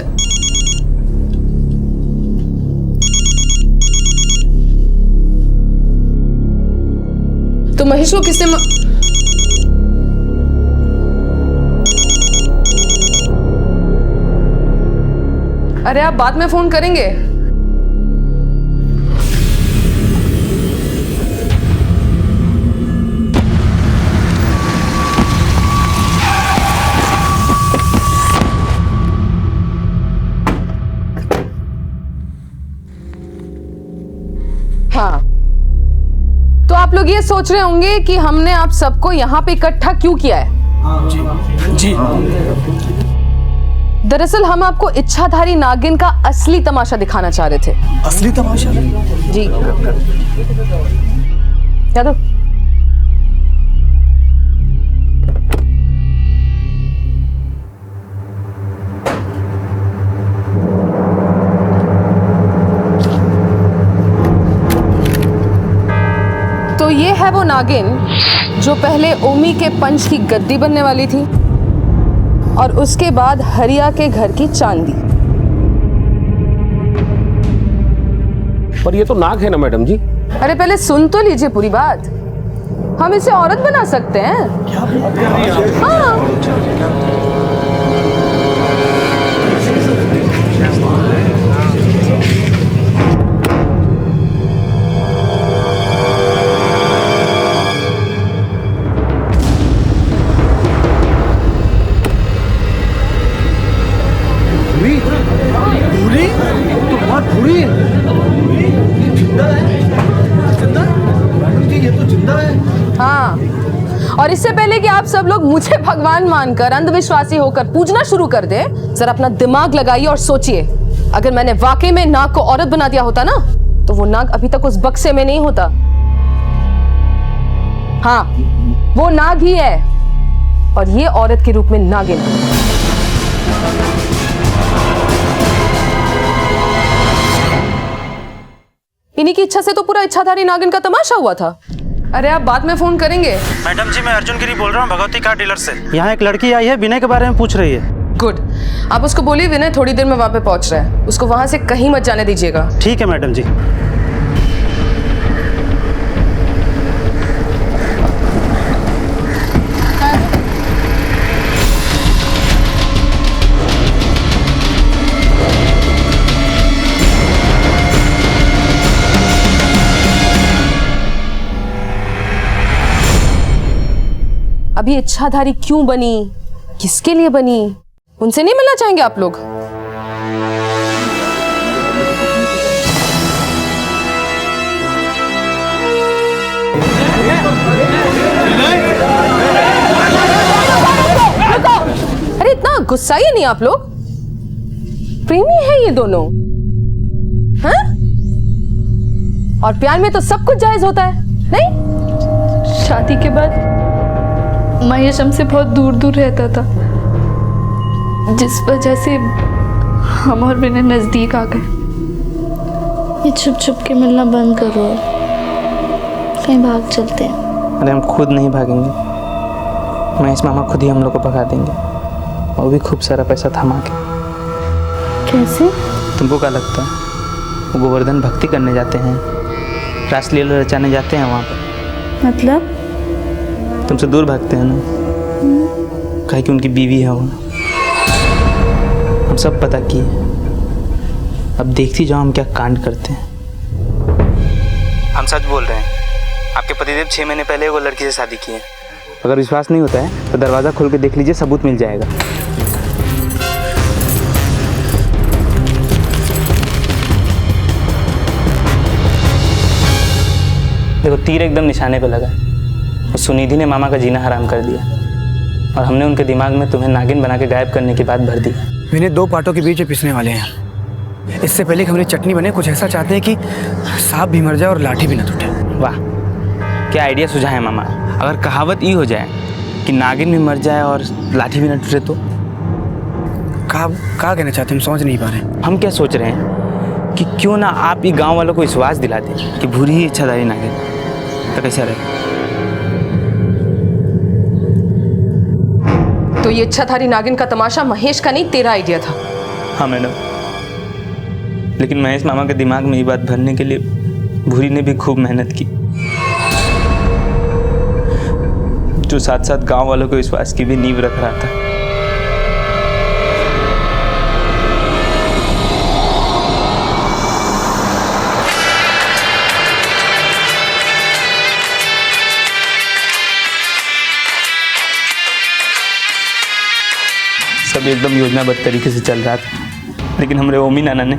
तो महेश को किसने अरे आप बाद में फोन करेंगे। हाँ, तो आप लोग ये सोच रहे होंगे कि हमने आप सबको यहाँ पे इकट्ठा क्यों किया है? जी। दरअसल हम आपको इच्छाधारी नागिन का असली तमाशा दिखाना चाह रहे थे। असली तमाशा? जी। यादव, तो ये है वो नागिन जो पहले ओमी के पंच की गद्दी बनने वाली थी और उसके बाद हरिया के घर की चांदी। पर ये तो नाग है ना मैडम जी? अरे पहले सुन तो लीजिए पूरी बात। हम इसे औरत बना सकते हैं। हाँ। हाँ, और इससे पहले कि आप सब लोग मुझे भगवान मानकर अंधविश्वासी होकर पूजना शुरू कर दें, जरा अपना दिमाग लगाइए और सोचिए, अगर मैंने वाकई में नाग को औरत बना दिया होता ना, तो वो नाग अभी तक उस बक्से में नहीं होता। हाँ, वो नाग ही है और ये औरत के रूप में नागिन। इन्हीं की इच्छा से तो पूरा इच्छाधारी नागिन का तमाशा हुआ था। अरे आप बाद में फोन करेंगे। मैडम जी, मैं अर्जुन गिरी बोल रहा हूँ, भगवती कार डीलर से। यहाँ एक लड़की आई है, विनय के बारे में पूछ रही है। गुड, आप उसको बोलिए विनय थोड़ी देर में वहां पे पहुंच रहा है, उसको वहां से कहीं मत जाने दीजिएगा। ठीक है मैडम जी। अभी इच्छाधारी क्यों बनी, किसके लिए बनी, उनसे नहीं मिलना चाहेंगे आप लोग? अरे इतना गुस्साइए नहीं आप लोग, प्रेमी है ये दोनों, हैं? और प्यार में तो सब कुछ जायज होता है, नहीं? शादी के बाद महेश हमसे बहुत दूर दूर रहता था, जिस वजह से हम और विनय नजदीक आ गए। ये छुप छुप के मिलना बंद करो, कहीं भाग चलते हैं। अरे हम खुद नहीं भागेंगे, महेश मामा खुद ही हम लोग को भगा देंगे, वो भी खूब सारा पैसा थमा के। कैसे? तुमको क्या लगता है वो गोवर्धन भक्ति करने जाते हैं, रासलीला रचाने जाते हैं वहाँ पर? मतलब? तुमसे दूर भागते हैं ना, कहे कि उनकी बीवी है वहाँ। हम सब पता किए, अब देखती जाओ हम क्या कांड करते हैं। हम सच बोल रहे हैं, आपके पतिदेव 6 महीने पहले वो लड़की से शादी की है। अगर विश्वास नहीं होता है तो दरवाज़ा खोल के देख लीजिए, सबूत मिल जाएगा। देखो तीर एकदम निशाने पे लगा। उस सुनिधि ने मामा का जीना हराम कर दिया और हमने उनके दिमाग में तुम्हें नागिन बना के गायब करने की बात भर दी। इन्हें 2 पार्टों के बीच में पिसने वाले हैं। इससे पहले कि हमारी चटनी बने, कुछ ऐसा चाहते हैं कि सांप भी मर जाए और लाठी भी ना टूटे। वाह, क्या आइडिया सुझा है मामा। अगर कहावत ये हो जाए कि नागिन भी मर जाए और लाठी भी ना टूटे तो? कहा कहना चाहते हैं, हम समझ नहीं पा रहे। हम क्या सोच रहे हैं कि क्यों ना आप ये गांव वालों को विश्वास दिला दें कि भूरी ही इच्छाधारी नागिन, तो कैसा रहे? तो ये इच्छाधारी नागिन का तमाशा महेश का नहीं, तेरा आइडिया था? हाँ मैडम, लेकिन महेश मामा के दिमाग में ये बात भरने के लिए भूरी ने भी खूब मेहनत की, जो साथ साथ गांव वालों के विश्वास की भी नींव रख रहा था। सब एकदम योजनाबद्ध तरीके से चल रहा था, लेकिन हमारे ओमी नाना ने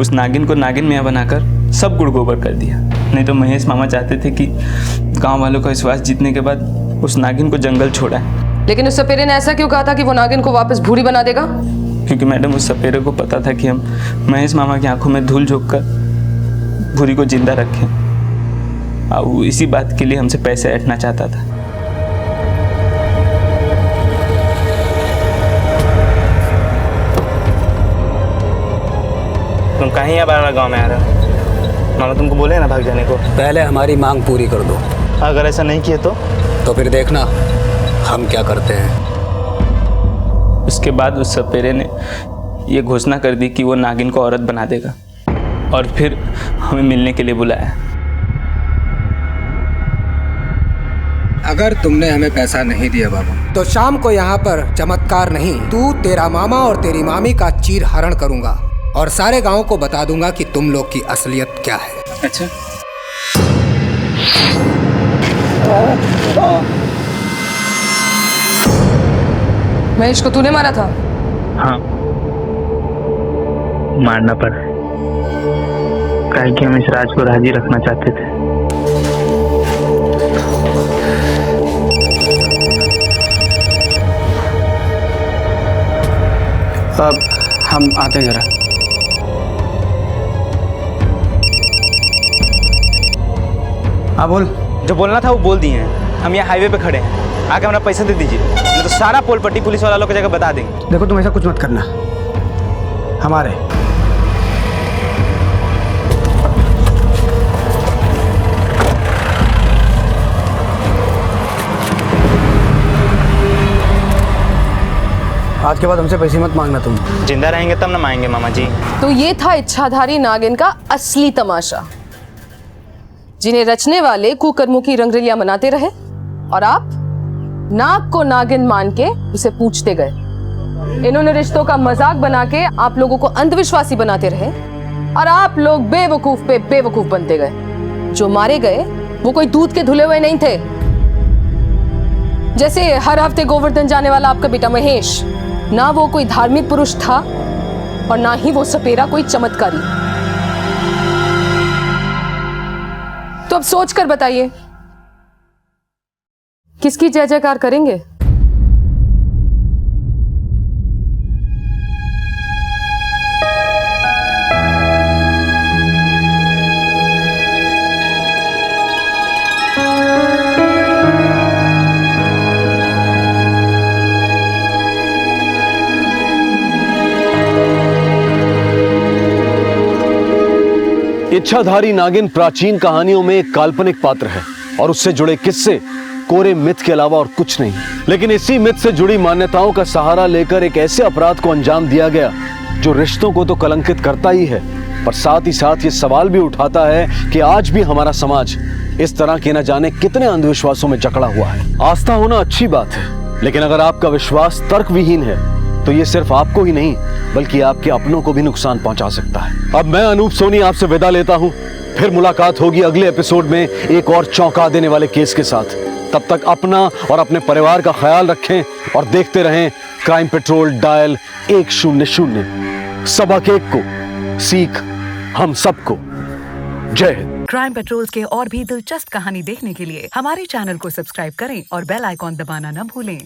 उस नागिन को नागिन मियाँ बनाकर सब गुड़ गोबर कर दिया। नहीं तो महेश मामा चाहते थे कि गांव वालों का विश्वास जीतने के बाद उस नागिन को जंगल छोड़ा है। लेकिन उस सपेरे ने ऐसा क्यों कहा था कि वो नागिन को वापस भूरी बना देगा? क्योंकि मैडम उस सपेरे को पता था कि हम महेश मामा की आंखों में धूल झोंक कर भूरी को जिंदा रखें, और वो इसी बात के लिए हमसे पैसे ऐंठना चाहता था। तुम कहीं या बारह गाँव में आ रहे हो? मामा तुमको बोले ना भाग जाने को। पहले हमारी मांग पूरी कर दो। अगर ऐसा नहीं किए तो फिर देखना हम क्या करते हैं। उसके बाद उस सपेरे ने ये घोषणा कर दी कि वो नागिन को औरत बना देगा और फिर हमें मिलने के लिए बुलाया। अगर तुमने हमें पैसा नहीं दिया बाबू, तो शाम को यहाँ पर चमत्कार नहीं, तू, तेरा मामा और तेरी मामी का चीर हरण करूंगा और सारे गांव को बता दूंगा कि तुम लोग की असलियत क्या है। अच्छा, महेश को तूने मारा था? हाँ, मारना पड़ा, काहे कि हम इस राज को राजी रखना चाहते थे। अब हम आते हैं जरा। हाँ बोल। जो बोलना था वो बोल दिए हैं। हम यहाँ हाईवे पे खड़े हैं, आके हमारा पैसा दे दीजिए, नहीं तो सारा पोल पट्टी पुलिस वालों की जगह बता देंगे। देखो तुम ऐसा कुछ मत करना, हमारे आज के बाद हमसे पैसे मत मांगना तुम। जिंदा रहेंगे तब ना मांगेंगे मामा जी। तो ये था इच्छाधारी नागिन का असली तमाशा, जिन्हें रचने वाले कुकर्मों की रंगरलियां मनाते रहे और आप नाग को नागिन मान के उसे पूछते गए। इन्होंने रिश्तों का मजाक बना के आप लोगों को अंधविश्वासी बनाते रहे और आप लोग बेवकूफ पे बेवकूफ बनते गए। जो मारे गए वो कोई दूध के धुले हुए नहीं थे, जैसे हर हफ्ते गोवर्धन जाने वाला आपका बेटा महेश। ना वो कोई धार्मिक पुरुष था और ना ही वो सपेरा कोई चमत्कारी। तो अब सोच कर बताइए, किसकी जय जयकार करेंगे? इच्छाधारी नागिन प्राचीन कहानियों में एक काल्पनिक पात्र है और उससे जुड़े किस्से कोरे मिथ के अलावा और कुछ नहीं। लेकिन इसी मिथ से जुड़ी मान्यताओं का सहारा लेकर एक ऐसे अपराध को अंजाम दिया गया जो रिश्तों को तो कलंकित करता ही है, पर साथ ही साथ ये सवाल भी उठाता है कि आज भी हमारा समाज इस तरह के न जाने कितने अंधविश्वासों में जकड़ा हुआ है। आस्था होना अच्छी बात है, लेकिन अगर आपका विश्वास तर्क विहीन है तो ये सिर्फ आपको ही नहीं बल्कि आपके अपनों को भी नुकसान पहुंचा सकता है। अब मैं अनूप सोनी आपसे विदा लेता हूं, फिर मुलाकात होगी अगले एपिसोड में एक और चौंका देने वाले केस के साथ। तब तक अपना और अपने परिवार का ख्याल रखें और देखते रहें क्राइम पेट्रोल डायल 100। सबक एक को, सीख हम सबको। जय हिंद। क्राइम पेट्रोल के और भी दिलचस्प कहानी देखने के लिए हमारे चैनल को सब्सक्राइब करें और बेल आइकॉन दबाना न भूलें।